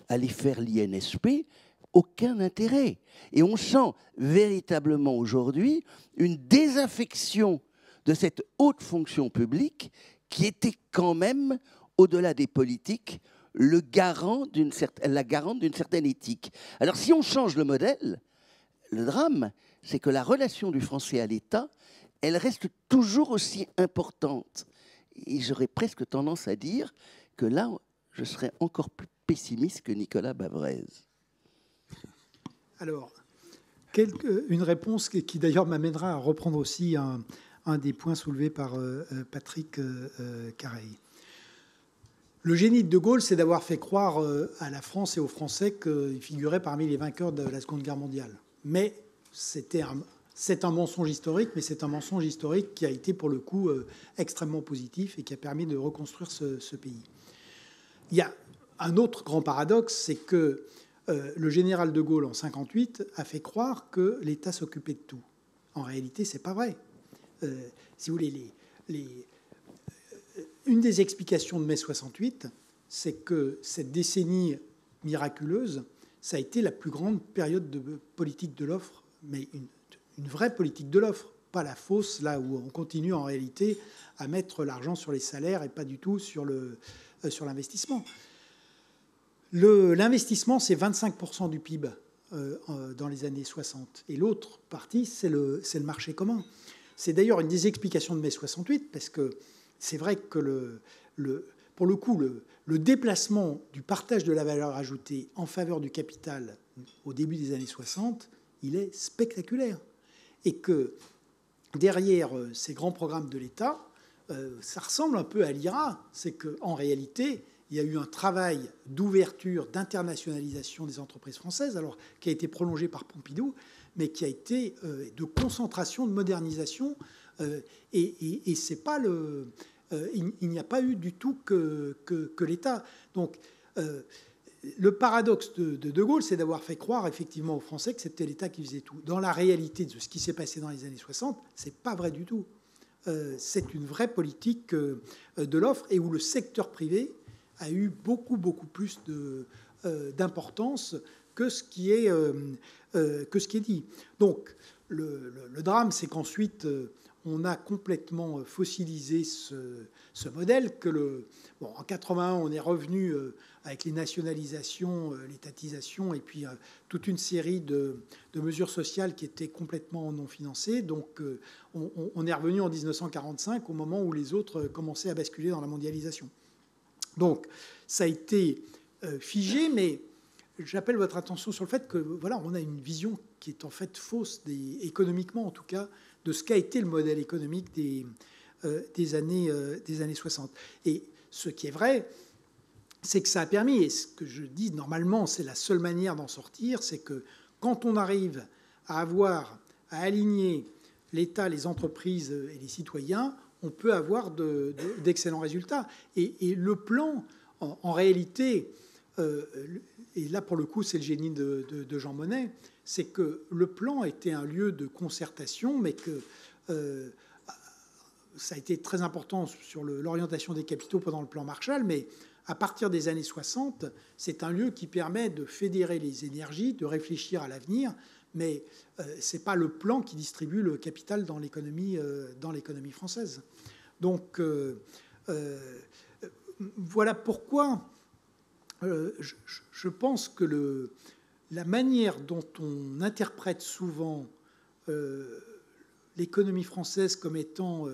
allaient faire l'INSP, aucun intérêt. Et on sent véritablement aujourd'hui une désaffection de cette haute fonction publique qui était quand même, au-delà des politiques, la garante d'une certaine éthique. Alors si on change le modèle, le drame, c'est que la relation du français à l'État, elle reste toujours aussi importante. Et j'aurais presque tendance à dire que là, je serais encore plus pessimiste que Nicolas Bavrez. Alors, une réponse qui d'ailleurs m'amènera à reprendre aussi un des points soulevés par Patrick Careil. Le génie de De Gaulle, c'est d'avoir fait croire à la France et aux Français qu'il figurait parmi les vainqueurs de la Seconde Guerre mondiale. Mais c'est un mensonge historique, mais c'est un mensonge historique qui a été pour le coup extrêmement positif et qui a permis de reconstruire ce pays. Il y a un autre grand paradoxe, c'est que le général de Gaulle, en 1958, a fait croire que l'État s'occupait de tout. En réalité, ce n'est pas vrai. Si vous voulez, une des explications de mai 68, c'est que cette décennie miraculeuse, ça a été la plus grande période de politique de l'offre, mais une vraie politique de l'offre, pas la fausse, là où on continue en réalité à mettre l'argent sur les salaires et pas du tout sur l'investissement. L'investissement, c'est 25% du PIB dans les années 60. Et l'autre partie, c'est le marché commun. C'est d'ailleurs une des explications de mai 68, parce que c'est vrai que pour le coup, le déplacement du partage de la valeur ajoutée en faveur du capital au début des années 60, il est spectaculaire. Et que derrière ces grands programmes de l'État, ça ressemble un peu à l'IRA. C'est qu'en réalité, il y a eu un travail d'ouverture, d'internationalisation des entreprises françaises, alors qui a été prolongé par Pompidou, mais qui a été de concentration, de modernisation. Et c'est pas il n'y a pas eu du tout que l'État. Donc, le paradoxe de Gaulle, c'est d'avoir fait croire effectivement aux Français que c'était l'État qui faisait tout. Dans la réalité de ce qui s'est passé dans les années 60, c'est pas vrai du tout. C'est une vraie politique de l'offre et où le secteur privé a eu beaucoup plus d'importance que ce qui est dit. Donc le drame, c'est qu'ensuite on a complètement fossilisé ce modèle. En 81, on est revenu avec les nationalisations, l'étatisation et puis toute une série de mesures sociales qui étaient complètement non financées. Donc on est revenu en 1945 au moment où les autres commençaient à basculer dans la mondialisation. Donc ça a été figé, mais j'appelle votre attention sur le fait que voilà, on a une vision qui est en fait fausse, économiquement en tout cas, de ce qu'a été le modèle économique des années 60. Et ce qui est vrai, c'est que ça a permis, et ce que je dis normalement, c'est la seule manière d'en sortir, c'est que quand on arrive à aligner l'État, les entreprises et les citoyens, on peut avoir d'excellents résultats. Et le plan, en réalité, et là pour le coup c'est le génie de Jean Monnet, c'est que le plan était un lieu de concertation, mais que ça a été très important sur l'orientation des capitaux pendant le plan Marshall, mais à partir des années 60, c'est un lieu qui permet de fédérer les énergies, de réfléchir à l'avenir, mais ce n'est pas le plan qui distribue le capital dans l'économie française. Donc voilà pourquoi je pense que la manière dont on interprète souvent l'économie française comme étant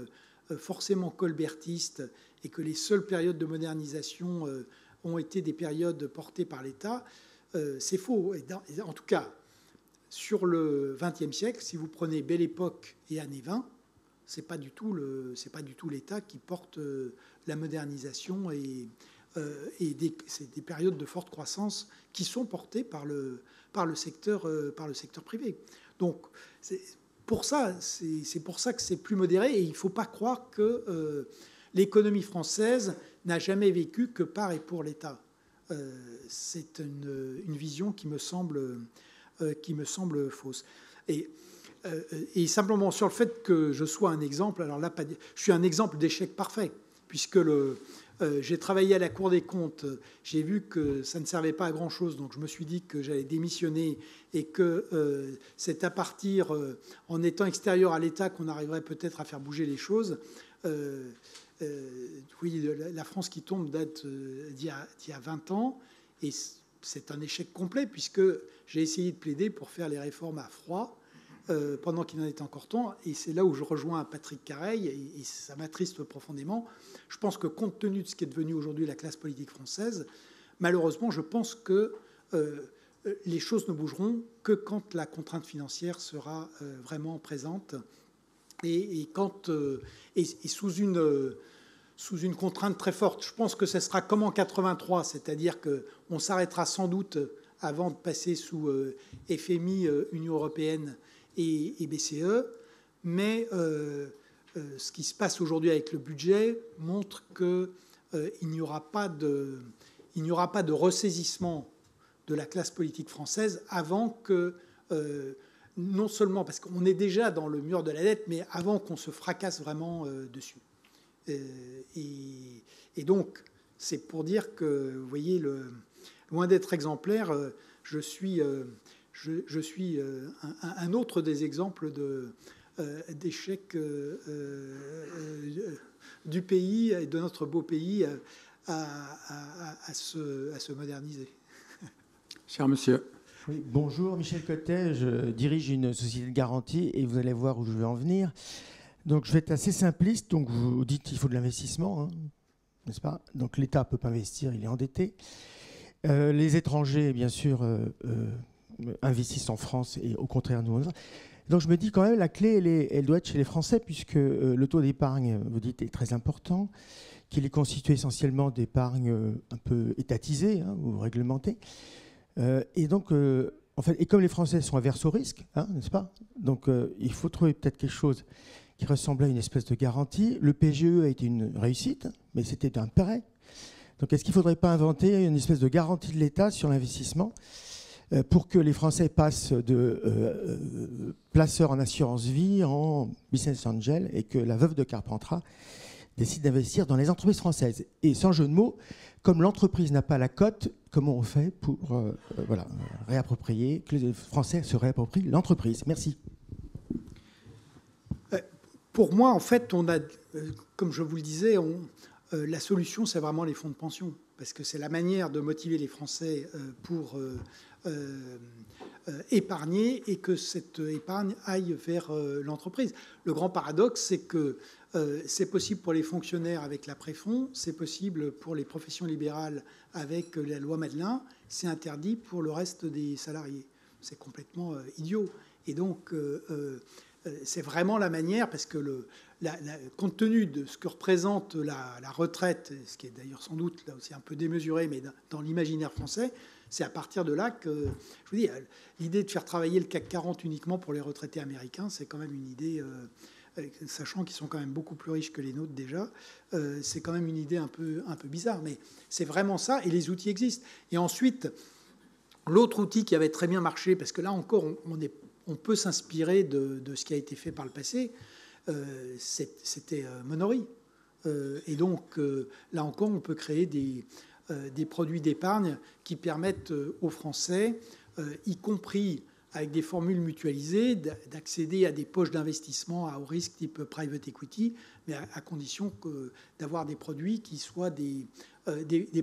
forcément colbertiste et que les seules périodes de modernisation ont été des périodes portées par l'État, c'est faux. En tout cas, sur le XXe siècle, si vous prenez Belle Époque et années 20, c'est pas du tout l'État qui porte la modernisation et c'est des périodes de forte croissance qui sont portées par le secteur privé. Donc c'est pour ça que c'est plus modéré, et il ne faut pas croire que l'économie française n'a jamais vécu que par et pour l'État. C'est une vision qui me semble fausse. Et simplement sur le fait que je sois un exemple, alors là, je suis un exemple d'échec parfait, puisque j'ai travaillé à la Cour des comptes, j'ai vu que ça ne servait pas à grand-chose, donc je me suis dit que j'allais démissionner et que c'est à partir, en étant extérieur à l'État, qu'on arriverait peut-être à faire bouger les choses. Oui, la France qui tombe date d'il y a 20 ans, et c'est un échec complet, puisque j'ai essayé de plaider pour faire les réformes à froid, pendant qu'il en était encore temps, et c'est là où je rejoins Patrick Careil, et ça m'attriste profondément. Je pense que compte tenu de ce qui est devenu aujourd'hui la classe politique française, malheureusement, je pense que les choses ne bougeront que quand la contrainte financière sera vraiment présente, et sous une contrainte très forte. Je pense que ce sera comme en 83, c'est-à-dire qu'on s'arrêtera sans doute avant de passer sous FMI, Union européenne et BCE, mais ce qui se passe aujourd'hui avec le budget montre qu'il n'y aura pas de ressaisissement de la classe politique française avant que, non seulement parce qu'on est déjà dans le mur de la dette, mais avant qu'on se fracasse vraiment dessus. Et donc, c'est pour dire que, vous voyez, loin d'être exemplaire, je suis un autre des exemples d'échec du pays et de notre beau pays à se moderniser. Cher monsieur. Oui, bonjour, Michel Cotet, je dirige une société de garantie et vous allez voir où je vais en venir. Donc je vais être assez simpliste, donc vous dites qu'il faut de l'investissement, hein, n'est-ce pas? Donc l'État ne peut pas investir, il est endetté. Les étrangers, bien sûr, investissent en France et au contraire, nous. Donc je me dis quand même, la clé, elle doit être chez les Français, puisque le taux d'épargne, vous dites, est très important, qu'il est constitué essentiellement d'épargne un peu étatisée, hein, ou réglementée. Et donc, en fait, et comme les Français sont averses au risque, hein, n'est-ce pas? Donc il faut trouver peut-être quelque chose qui ressemble à une espèce de garantie. Le PGE a été une réussite, mais c'était un prêt. Donc est-ce qu'il ne faudrait pas inventer une espèce de garantie de l'État sur l'investissement pour que les Français passent de placeurs en assurance vie en business angel et que la veuve de Carpentras décide d'investir dans les entreprises françaises? Et sans jeu de mots, comme l'entreprise n'a pas la cote, comment on fait pour réapproprier, que les Français se réapproprient l'entreprise? Merci. Pour moi, en fait, on a, comme je vous le disais, la solution, c'est vraiment les fonds de pension, parce que c'est la manière de motiver les Français pour épargner et que cette épargne aille vers l'entreprise. Le grand paradoxe, c'est que c'est possible pour les fonctionnaires avec l'après-fonds, c'est possible pour les professions libérales avec la loi Madelin, c'est interdit pour le reste des salariés. C'est complètement idiot. Et donc, c'est vraiment la manière, parce que compte tenu de ce que représente la retraite, ce qui est d'ailleurs sans doute là aussi un peu démesuré, mais dans l'imaginaire français, c'est à partir de là que, je vous dis, l'idée de faire travailler le CAC 40 uniquement pour les retraités américains, c'est quand même une idée, sachant qu'ils sont quand même beaucoup plus riches que les nôtres déjà, c'est quand même une idée un peu bizarre, mais c'est vraiment ça, et les outils existent. Et ensuite, l'autre outil qui avait très bien marché, parce que là encore, on peut s'inspirer de ce qui a été fait par le passé, c'était Monori. Et donc, là encore, on peut créer des produits d'épargne qui permettent aux Français, y compris avec des formules mutualisées, d'accéder à des poches d'investissement à haut risque type private equity, mais à condition d'avoir des produits qui soient des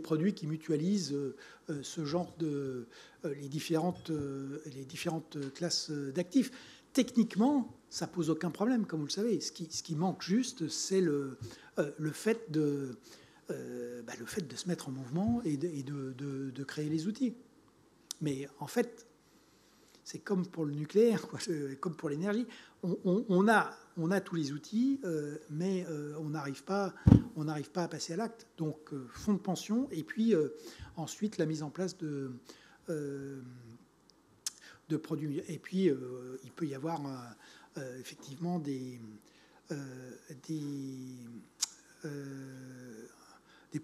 produits qui mutualisent ce genre de les différentes classes d'actifs. Techniquement, ça pose aucun problème, comme vous le savez. Ce qui manque juste, c'est le fait de se mettre en mouvement et de créer les outils. Mais en fait, c'est comme pour le nucléaire, quoi, comme pour l'énergie. On a tous les outils, mais on n'arrive pas à passer à l'acte. Donc, fonds de pension, et puis ensuite la mise en place de produits. Et puis, il peut y avoir effectivement des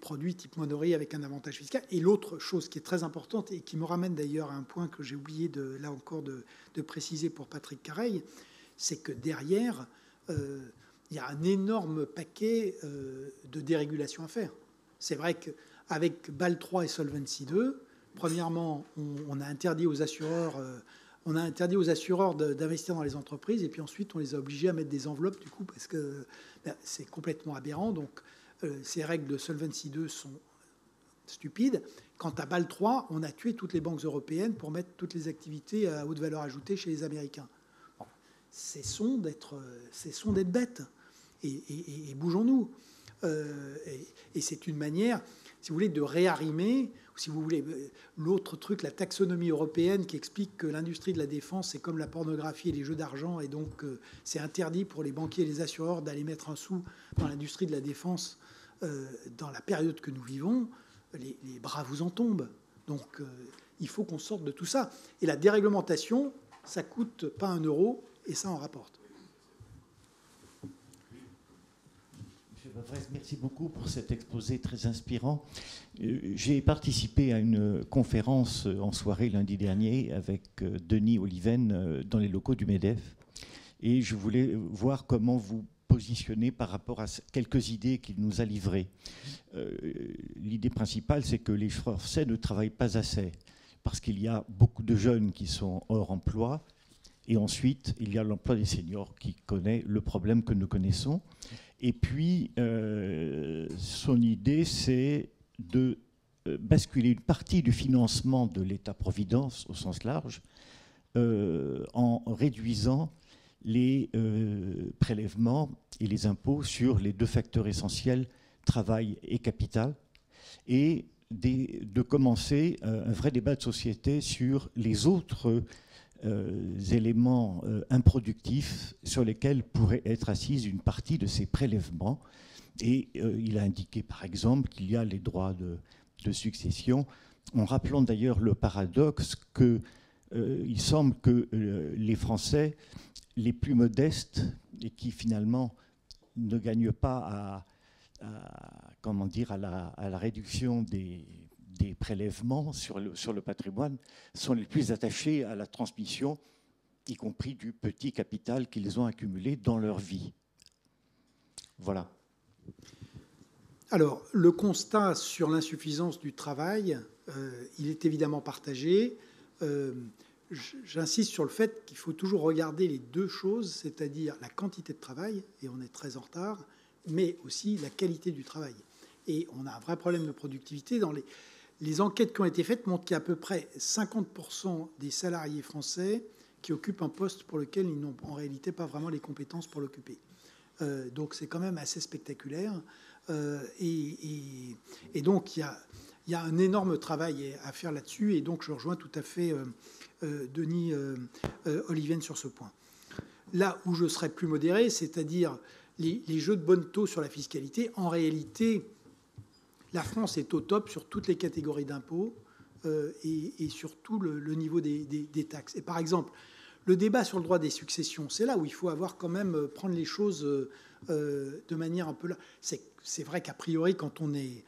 produits type Monori avec un avantage fiscal. Et l'autre chose qui est très importante et qui me ramène d'ailleurs à un point que j'ai oublié là encore de préciser pour Patrick Careil, c'est que derrière, il y a un énorme paquet de dérégulation à faire. C'est vrai qu'avec BAL 3 et Solvency 2, premièrement, on a interdit aux assureurs d'investir dans les entreprises, et puis ensuite on les a obligés à mettre des enveloppes du coup, parce que c'est complètement aberrant. Donc ces règles de Solvency 2 sont stupides. Quant à BAL 3, on a tué toutes les banques européennes pour mettre toutes les activités à haute valeur ajoutée chez les Américains. Bon, cessons d'être bêtes et bougeons-nous. Et c'est une manière, si vous voulez, de réarrimer, si vous voulez, l'autre truc, la taxonomie européenne qui explique que l'industrie de la défense, c'est comme la pornographie et les jeux d'argent, et donc c'est interdit pour les banquiers et les assureurs d'aller mettre un sou dans l'industrie de la défense dans la période que nous vivons. Les bras vous en tombent. Donc il faut qu'on sorte de tout ça. Et la déréglementation, ça coûte pas 1 euro, et ça en rapporte. Merci beaucoup pour cet exposé très inspirant. J'ai participé à une conférence en soirée lundi dernier avec Denis Oliven dans les locaux du MEDEF. Et je voulais voir comment vous positionnez par rapport à quelques idées qu'il nous a livrées. L'idée principale, c'est que les Français ne travaillent pas assez, parce qu'il y a beaucoup de jeunes qui sont hors emploi. Et ensuite, il y a l'emploi des seniors qui connaît le problème que nous connaissons. Et puis, son idée, c'est de basculer une partie du financement de l'État-providence, au sens large, en réduisant les prélèvements et les impôts sur les 2 facteurs essentiels, travail et capital, et de commencer un vrai débat de société sur les autres éléments improductifs sur lesquels pourrait être assise une partie de ces prélèvements. Et il a indiqué par exemple qu'il y a les droits de succession, en rappelant d'ailleurs le paradoxe qu'il semble que les Français les plus modestes et qui finalement ne gagnent pas à la réduction des prélèvements sur le patrimoine sont les plus attachés à la transmission, y compris du petit capital qu'ils ont accumulé dans leur vie. Voilà. Alors, le constat sur l'insuffisance du travail, il est évidemment partagé. J'insiste sur le fait qu'il faut toujours regarder les deux choses, c'est-à-dire la quantité de travail, et on est très en retard, mais aussi la qualité du travail. Et on a un vrai problème de productivité. Dans les enquêtes qui ont été faites montrent qu'il y a à peu près 50% des salariés français qui occupent un poste pour lequel ils n'ont en réalité pas vraiment les compétences pour l'occuper. Donc c'est quand même assez spectaculaire. Et donc il y a un énorme travail à faire là-dessus. Et donc je rejoins tout à fait Denis Oliven sur ce point. Là où je serais plus modéré, c'est-à-dire les jeux de bonne taux sur la fiscalité, en réalité, la France est au top sur toutes les catégories d'impôts et sur tout le niveau des taxes. Et par exemple, le débat sur le droit des successions, c'est là où il faut avoir quand même prendre les choses de manière un peu... C'est vrai qu'a priori, quand on est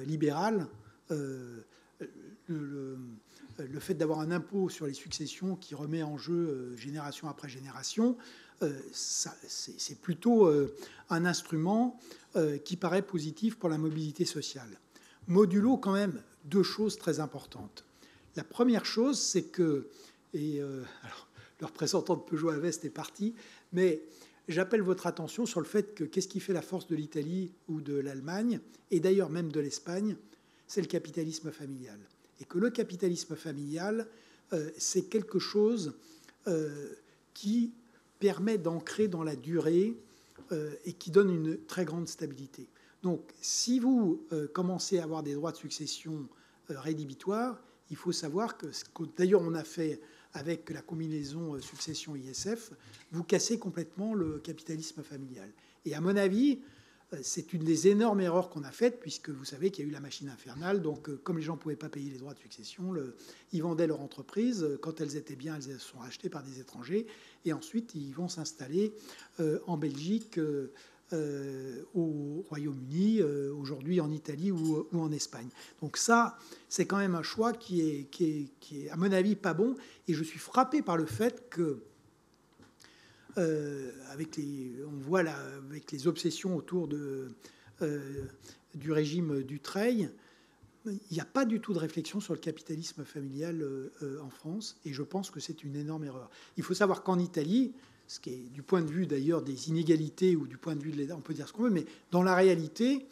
libéral, le fait d'avoir un impôt sur les successions qui remet en jeu génération après génération, c'est plutôt un instrument qui paraît positif pour la mobilité sociale. Modulo quand même deux choses très importantes. La première chose, c'est que... alors, le représentant de Peugeot Invest est parti, mais j'appelle votre attention sur le fait que qu'est-ce qui fait la force de l'Italie ou de l'Allemagne, et d'ailleurs même de l'Espagne, c'est le capitalisme familial. Et que le capitalisme familial, c'est quelque chose qui permet d'ancrer dans la durée et qui donne une très grande stabilité. Donc, si vous commencez à avoir des droits de succession rédhibitoires, il faut savoir que, d'ailleurs, on a fait avec la combinaison succession ISF, vous cassez complètement le capitalisme familial. Et à mon avis, c'est une des énormes erreurs qu'on a faites, puisque vous savez qu'il y a eu la machine infernale. Donc, comme les gens ne pouvaient pas payer les droits de succession, ils vendaient leur entreprise. Quand elles étaient bien, elles sont rachetées par des étrangers. Et ensuite, ils vont s'installer en Belgique, au Royaume-Uni, aujourd'hui en Italie ou en Espagne. Donc ça, c'est quand même un choix qui est, à mon avis, pas bon. Et je suis frappé par le fait que, on voit là, avec les obsessions autour du régime Dutreil, il n'y a pas du tout de réflexion sur le capitalisme familial en France. Et je pense que c'est une énorme erreur. Il faut savoir qu'en Italie, ce qui est du point de vue d'ailleurs des inégalités ou du point de vue de l'État, on peut dire ce qu'on veut, mais dans la réalité,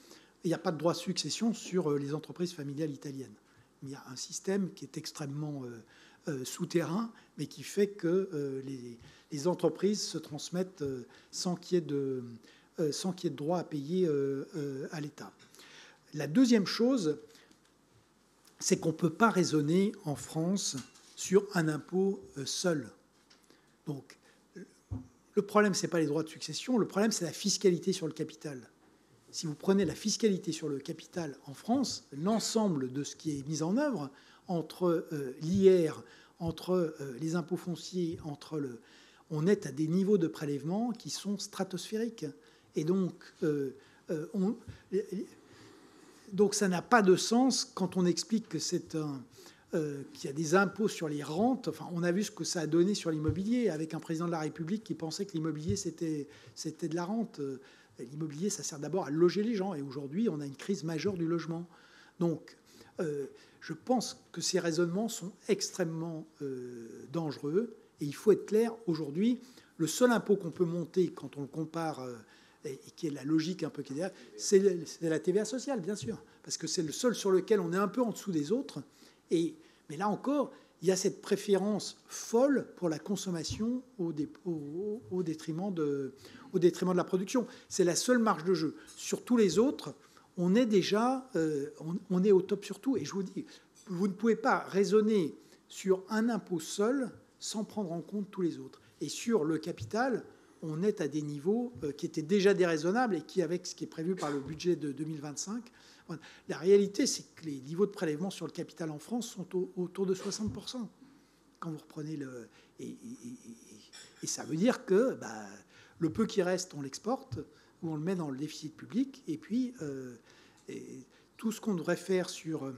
il n'y a pas de droit de succession sur les entreprises familiales italiennes. Il y a un système qui est extrêmement souterrain, mais qui fait que les entreprises se transmettent sans qu'il y ait de droit à payer à l'État. La deuxième chose, c'est qu'on ne peut pas raisonner en France sur un impôt seul. Donc, le problème, ce n'est pas les droits de succession, le problème, c'est la fiscalité sur le capital. Si vous prenez la fiscalité sur le capital en France, l'ensemble de ce qui est mis en œuvre, entre l'IR, entre les impôts fonciers, on est à des niveaux de prélèvement qui sont stratosphériques. Et donc ça n'a pas de sens quand on explique que qu'il y a des impôts sur les rentes. Enfin, on a vu ce que ça a donné sur l'immobilier, avec un président de la République qui pensait que l'immobilier, c'était de la rente. L'immobilier, ça sert d'abord à loger les gens. Et aujourd'hui, on a une crise majeure du logement. Donc, je pense que ces raisonnements sont extrêmement dangereux. Et il faut être clair, aujourd'hui, le seul impôt qu'on peut monter quand on le compare, et qui est la logique un peu qui est derrière, c'est la TVA sociale, bien sûr. Parce que c'est le seul sur lequel on est un peu en dessous des autres. Mais là encore, il y a cette préférence folle pour la consommation au détriment de la production. C'est la seule marge de jeu. Sur tous les autres, on est déjà on est au top sur tout. Et je vous dis, vous ne pouvez pas raisonner sur un impôt seul sans prendre en compte tous les autres. Et sur le capital, on est à des niveaux qui étaient déjà déraisonnables et qui, avec ce qui est prévu par le budget de 2025, la réalité, c'est que les niveaux de prélèvement sur le capital en France sont autour de 60%. Quand vous reprenez et ça veut dire que le peu qui reste, on l'exporte. où on le met dans le déficit public. Et puis, tout ce qu'on devrait faire sur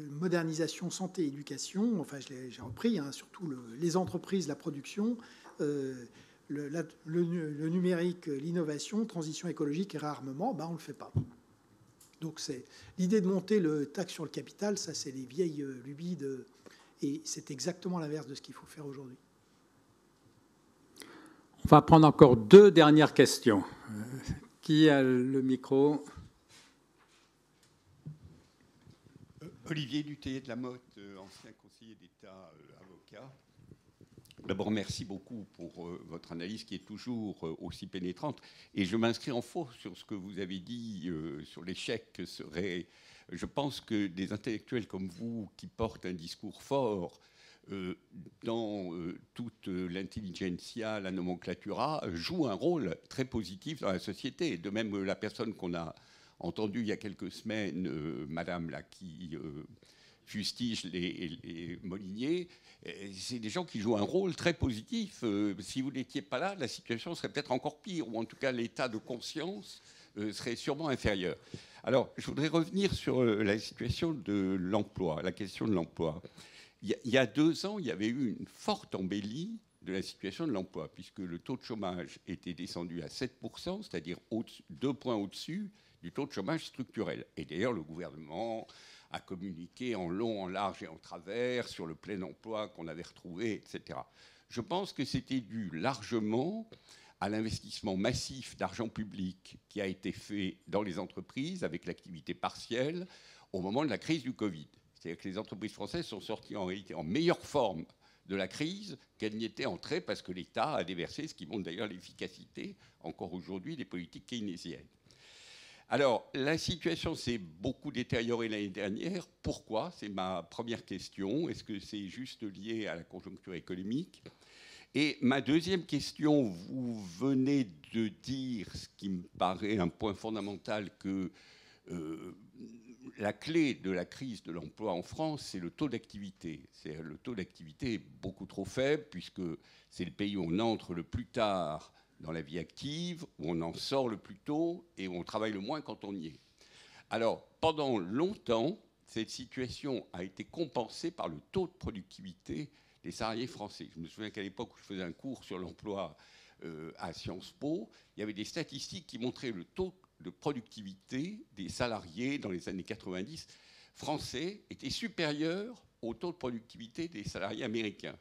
modernisation, santé, éducation, enfin, j'ai repris, hein, surtout les entreprises, la production, le numérique, l'innovation, transition écologique et réarmement, on ne le fait pas. Donc c'est l'idée de monter le taxe sur le capital, ça c'est les vieilles lubies et c'est exactement l'inverse de ce qu'il faut faire aujourd'hui. On va prendre encore 2 dernières questions. Qui a le micro? Olivier Dutheillet de la Motte, ancien conseiller d'État, avocat. D'abord, merci beaucoup pour votre analyse qui est toujours aussi pénétrante. Et je m'inscris en faux sur ce que vous avez dit sur l'échec que serait... Je pense que des intellectuels comme vous qui portent un discours fort dans toute l'intelligentsia, la nomenclatura, jouent un rôle très positif dans la société. De même, la personne qu'on a entendue il y a quelques semaines, madame là, qui... fustige les Moliniers, c'est des gens qui jouent un rôle très positif. Si vous n'étiez pas là, la situation serait peut-être encore pire, ou en tout cas l'état de conscience serait sûrement inférieur. Alors, je voudrais revenir sur la situation de l'emploi, la question de l'emploi. Il y a 2 ans, il y avait eu une forte embellie de la situation de l'emploi, puisque le taux de chômage était descendu à 7%, c'est-à-dire 2 points au-dessus du taux de chômage structurel. Et d'ailleurs, le gouvernement a communiqué en long, en large et en travers sur le plein emploi qu'on avait retrouvé, etc. Je pense que c'était dû largement à l'investissement massif d'argent public qui a été fait dans les entreprises avec l'activité partielle au moment de la crise du Covid. C'est-à-dire que les entreprises françaises sont sorties en réalité en meilleure forme de la crise qu'elles n'y étaient entrées parce que l'État a déversé, ce qui montre d'ailleurs l'efficacité, encore aujourd'hui, des politiques keynésiennes. Alors, la situation s'est beaucoup détériorée l'année dernière. Pourquoi? C'est ma première question. Est-ce que c'est juste lié à la conjoncture économique? Et ma deuxième question, vous venez de dire, ce qui me paraît un point fondamental, que la clé de la crise de l'emploi en France, c'est le taux d'activité. Le taux d'activité est beaucoup trop faible, puisque c'est le pays où on entre le plus tard dans la vie active, où on en sort le plus tôt et où on travaille le moins quand on y est. Alors, pendant longtemps, cette situation a été compensée par le taux de productivité des salariés français. Je me souviens qu'à l'époque où je faisais un cours sur l'emploi à Sciences Po, il y avait des statistiques qui montraient le taux de productivité des salariés dans les années 90 français était supérieur au taux de productivité des salariés américains.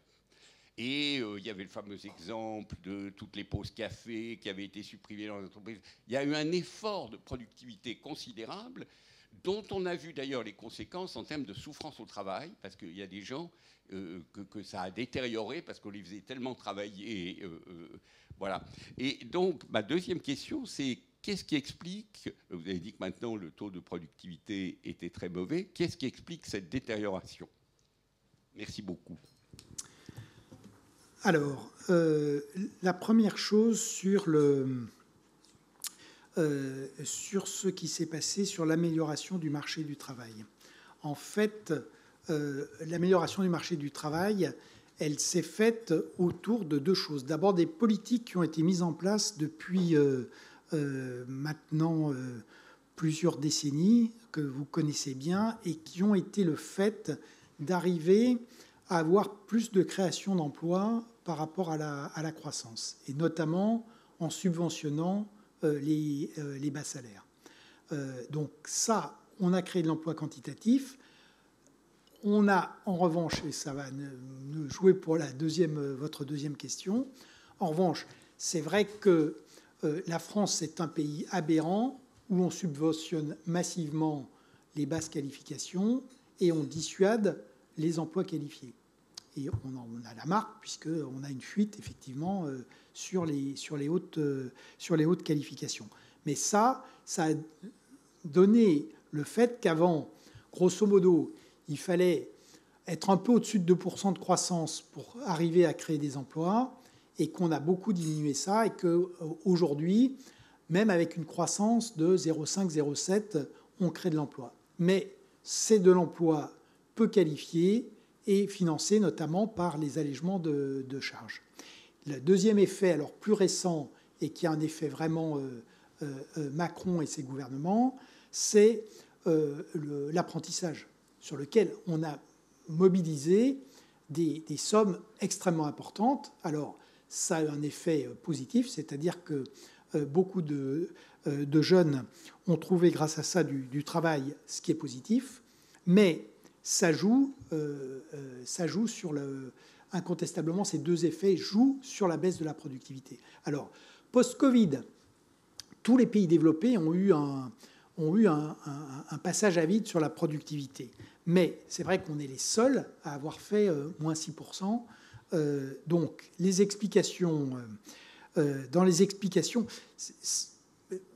Et il y avait le fameux exemple de toutes les pauses café qui avaient été supprimées dans les entreprises. Il y a eu un effort de productivité considérable dont on a vu d'ailleurs les conséquences en termes de souffrance au travail, parce qu'il y a des gens que ça a détérioré parce qu'on les faisait tellement travailler. Voilà. Et donc, ma deuxième question, c'est qu'est-ce qui explique, vous avez dit que maintenant le taux de productivité était très mauvais, qu'est-ce qui explique cette détérioration? Merci beaucoup. Alors, la première chose sur ce qui s'est passé sur l'amélioration du marché du travail. En fait, l'amélioration du marché du travail, elle s'est faite autour de 2 choses. D'abord, des politiques qui ont été mises en place depuis maintenant plusieurs décennies, que vous connaissez bien, et qui ont été le fait d'arriver à avoir plus de création d'emplois par rapport à la croissance, et notamment en subventionnant les bas salaires. Donc ça, on a créé de l'emploi quantitatif. On a, en revanche, et ça va nous jouer pour votre deuxième question, en revanche, c'est vrai que la France est un pays aberrant où on subventionne massivement les basses qualifications et on dissuade les emplois qualifiés. Et on a la marque puisqu'on a une fuite, effectivement, sur les hautes qualifications. Mais ça a donné le fait qu'avant, grosso modo, il fallait être un peu au-dessus de 2% de croissance pour arriver à créer des emplois, et qu'on a beaucoup diminué ça, et qu'aujourd'hui, même avec une croissance de 0,5, 0,7, on crée de l'emploi. Mais c'est de l'emploi peu qualifié et financé notamment par les allègements de charges. Le deuxième effet, alors plus récent, et qui a un effet vraiment Macron et ses gouvernements, c'est l'apprentissage, sur lequel on a mobilisé des sommes extrêmement importantes. Alors, ça a un effet positif, c'est-à-dire que beaucoup de jeunes ont trouvé grâce à ça du travail, ce qui est positif, mais ça joue sur incontestablement, ces deux effets jouent sur la baisse de la productivité. Alors, post-Covid, tous les pays développés ont eu un passage à vide sur la productivité. Mais c'est vrai qu'on est les seuls à avoir fait moins 6%. Donc, les explications, dans les explications,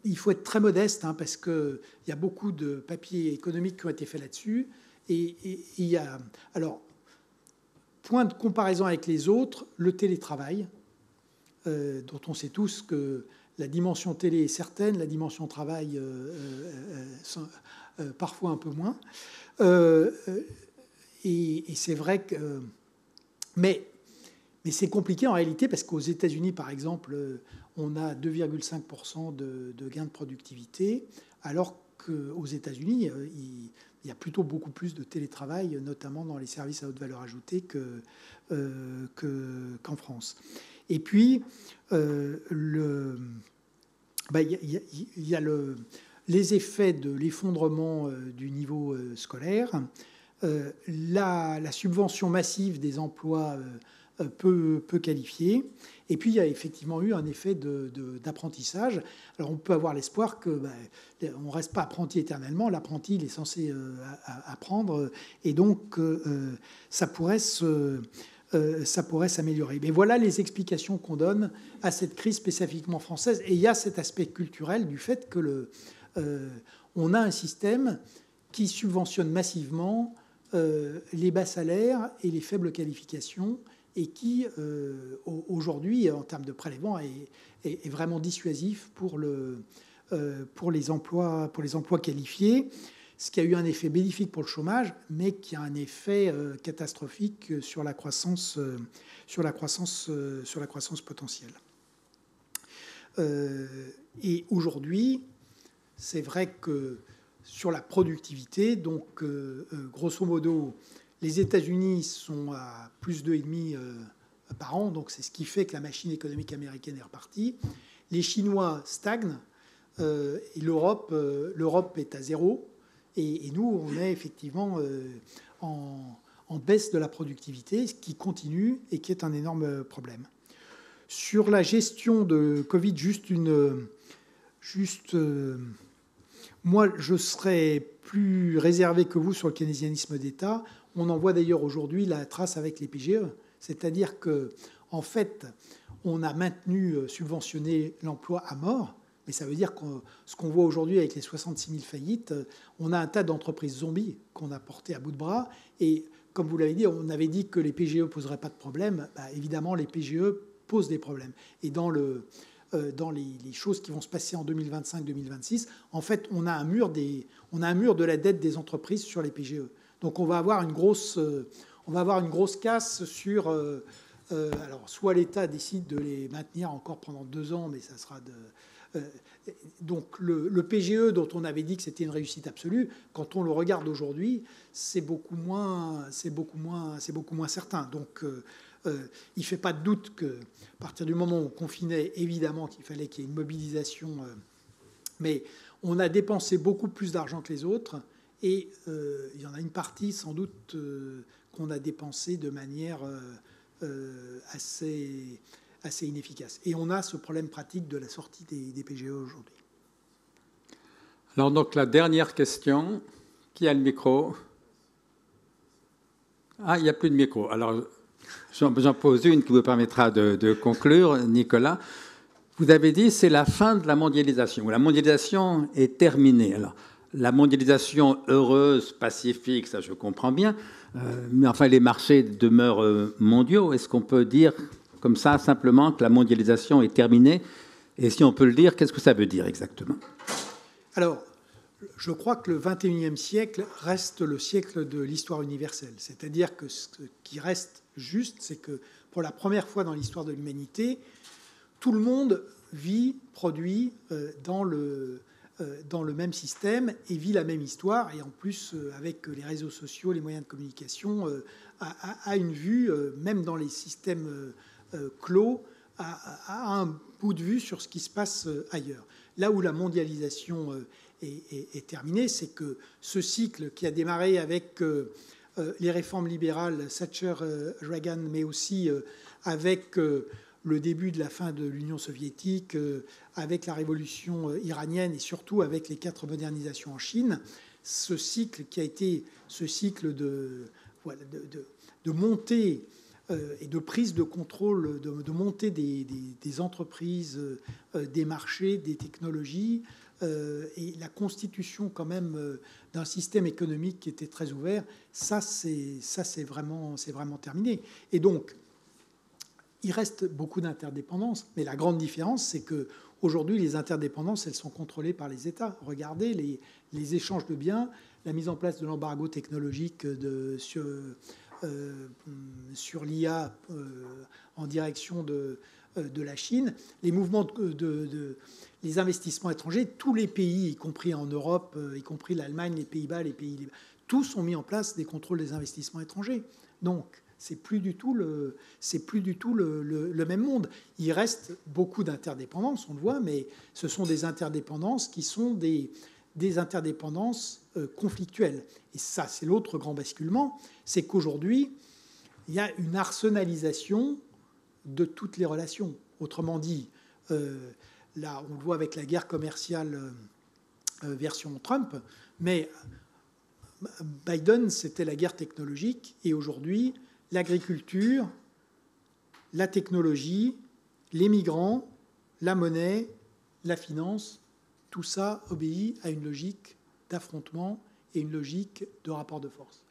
il faut être très modeste, hein, parce qu'il y a beaucoup de papiers économiques qui ont été faits là-dessus. Et il y a, alors, point de comparaison avec les autres, le télétravail, dont on sait tous que la dimension télé est certaine, la dimension travail parfois un peu moins. Et c'est vrai que... Mais c'est compliqué en réalité, parce qu'aux États-Unis, par exemple, on a 2,5% de gains de productivité, alors qu'aux États-Unis, il y a plutôt beaucoup plus de télétravail, notamment dans les services à haute valeur ajoutée qu'en France. Et puis, il y a les effets de l'effondrement du niveau scolaire, la subvention massive des emplois peu qualifiés, et puis il y a effectivement eu un effet d'apprentissage. Alors on peut avoir l'espoir que on ne reste pas apprenti éternellement, l'apprenti il est censé apprendre, et donc ça pourrait s'améliorer. Mais voilà les explications qu'on donne à cette crise spécifiquement française. Et il y a cet aspect culturel du fait que on a un système qui subventionne massivement les bas salaires et les faibles qualifications, et qui, aujourd'hui, en termes de prélèvement, est vraiment dissuasif pour les emplois qualifiés, ce qui a eu un effet bénéfique pour le chômage, mais qui a un effet catastrophique sur la croissance potentielle. Et aujourd'hui, c'est vrai que sur la productivité, donc grosso modo, les États-Unis sont à plus 2,5 par an, donc c'est ce qui fait que la machine économique américaine est repartie. Les Chinois stagnent, et l'Europe est à zéro. Et nous, on est effectivement en baisse de la productivité, ce qui continue et qui est un énorme problème. Sur la gestion de Covid, moi, je serais plus réservé que vous sur le keynésianisme d'État. On en voit d'ailleurs aujourd'hui la trace avec les PGE. C'est-à-dire qu'en fait, on a subventionné l'emploi à mort. Mais ça veut dire que ce qu'on voit aujourd'hui avec les 66 000 faillites, on a un tas d'entreprises zombies qu'on a portées à bout de bras. Et comme vous l'avez dit, on avait dit que les PGE ne poseraient pas de problème. Évidemment, les PGE posent des problèmes. Et dans les choses qui vont se passer en 2025-2026, en fait, on a un mur de la dette des entreprises sur les PGE. Donc on va avoir une grosse casse sur... alors, soit l'État décide de les maintenir encore pendant 2 ans, mais ça sera donc le PGE dont on avait dit que c'était une réussite absolue, quand on le regarde aujourd'hui, c'est beaucoup moins certain. Donc il ne fait pas de doute qu'à partir du moment où on confinait, évidemment qu'il fallait qu'il y ait une mobilisation, mais on a dépensé beaucoup plus d'argent que les autres, et il y en a une partie sans doute qu'on a dépensée de manière assez inefficace. Et on a ce problème pratique de la sortie des PGE aujourd'hui. Alors donc la dernière question, qui a le micro? Ah, il n'y a plus de micro. Alors j'en pose une qui vous permettra de conclure, Nicolas. Vous avez dit c'est la fin de la mondialisation. La mondialisation est terminée. Alors la mondialisation heureuse, pacifique, ça je comprends bien, mais enfin les marchés demeurent mondiaux. Est-ce qu'on peut dire comme ça simplement que la mondialisation est terminée? Et si on peut le dire, qu'est-ce que ça veut dire exactement? Alors, je crois que le XXIe siècle reste le siècle de l'histoire universelle. C'est-à-dire que ce qui reste juste, c'est que pour la première fois dans l'histoire de l'humanité, tout le monde vit, produit dans le même système et vit la même histoire. Et en plus, avec les réseaux sociaux, les moyens de communication, a une vue, même dans les systèmes clos, a un bout de vue sur ce qui se passe ailleurs. Là où la mondialisation est terminée, c'est que ce cycle qui a démarré avec les réformes libérales, Thatcher, Reagan, mais aussi avec le début de la fin de l'Union soviétique, avec la révolution iranienne et surtout avec les 4 modernisations en Chine, ce cycle qui a été ce cycle de montée et de prise de contrôle, de montée des entreprises, des marchés, des technologies, et la constitution quand même d'un système économique qui était très ouvert, ça c'est vraiment terminé. Et donc, il reste beaucoup d'interdépendances, mais la grande différence, c'est qu'aujourd'hui, les interdépendances, elles sont contrôlées par les États. Regardez les échanges de biens, la mise en place de l'embargo technologique sur l'IA en direction de la Chine, les mouvements les investissements étrangers, tous les pays, y compris en Europe, y compris l'Allemagne, les Pays-Bas, tous ont mis en place des contrôles des investissements étrangers. Donc, c'est plus du tout le même monde. Il reste beaucoup d'interdépendances, on le voit, mais ce sont des interdépendances qui sont des interdépendances conflictuelles. Et ça, c'est l'autre grand basculement, c'est qu'aujourd'hui, il y a une arsenalisation de toutes les relations. Autrement dit, là, on le voit avec la guerre commerciale version Trump, mais Biden, c'était la guerre technologique, et aujourd'hui, l'agriculture, la technologie, les migrants, la monnaie, la finance, tout ça obéit à une logique d'affrontement et une logique de rapport de force.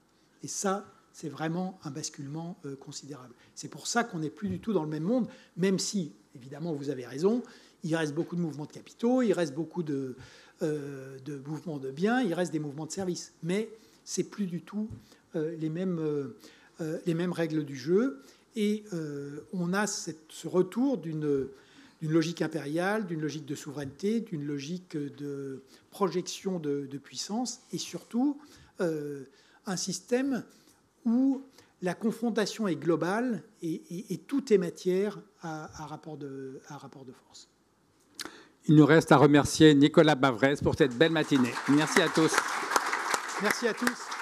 Et ça, c'est vraiment un basculement considérable. C'est pour ça qu'on n'est plus du tout dans le même monde, même si, évidemment, vous avez raison, il reste beaucoup de mouvements de capitaux, il reste beaucoup de mouvements de biens, il reste des mouvements de services. Mais c'est plus du tout les mêmes règles du jeu. Et on a ce retour d'une logique impériale, d'une logique de souveraineté, d'une logique de projection de puissance, et surtout un système où la confrontation est globale et tout est matière à rapport de force. Il nous reste à remercier Nicolas Bavrez pour cette belle matinée. Merci à tous. Merci à tous.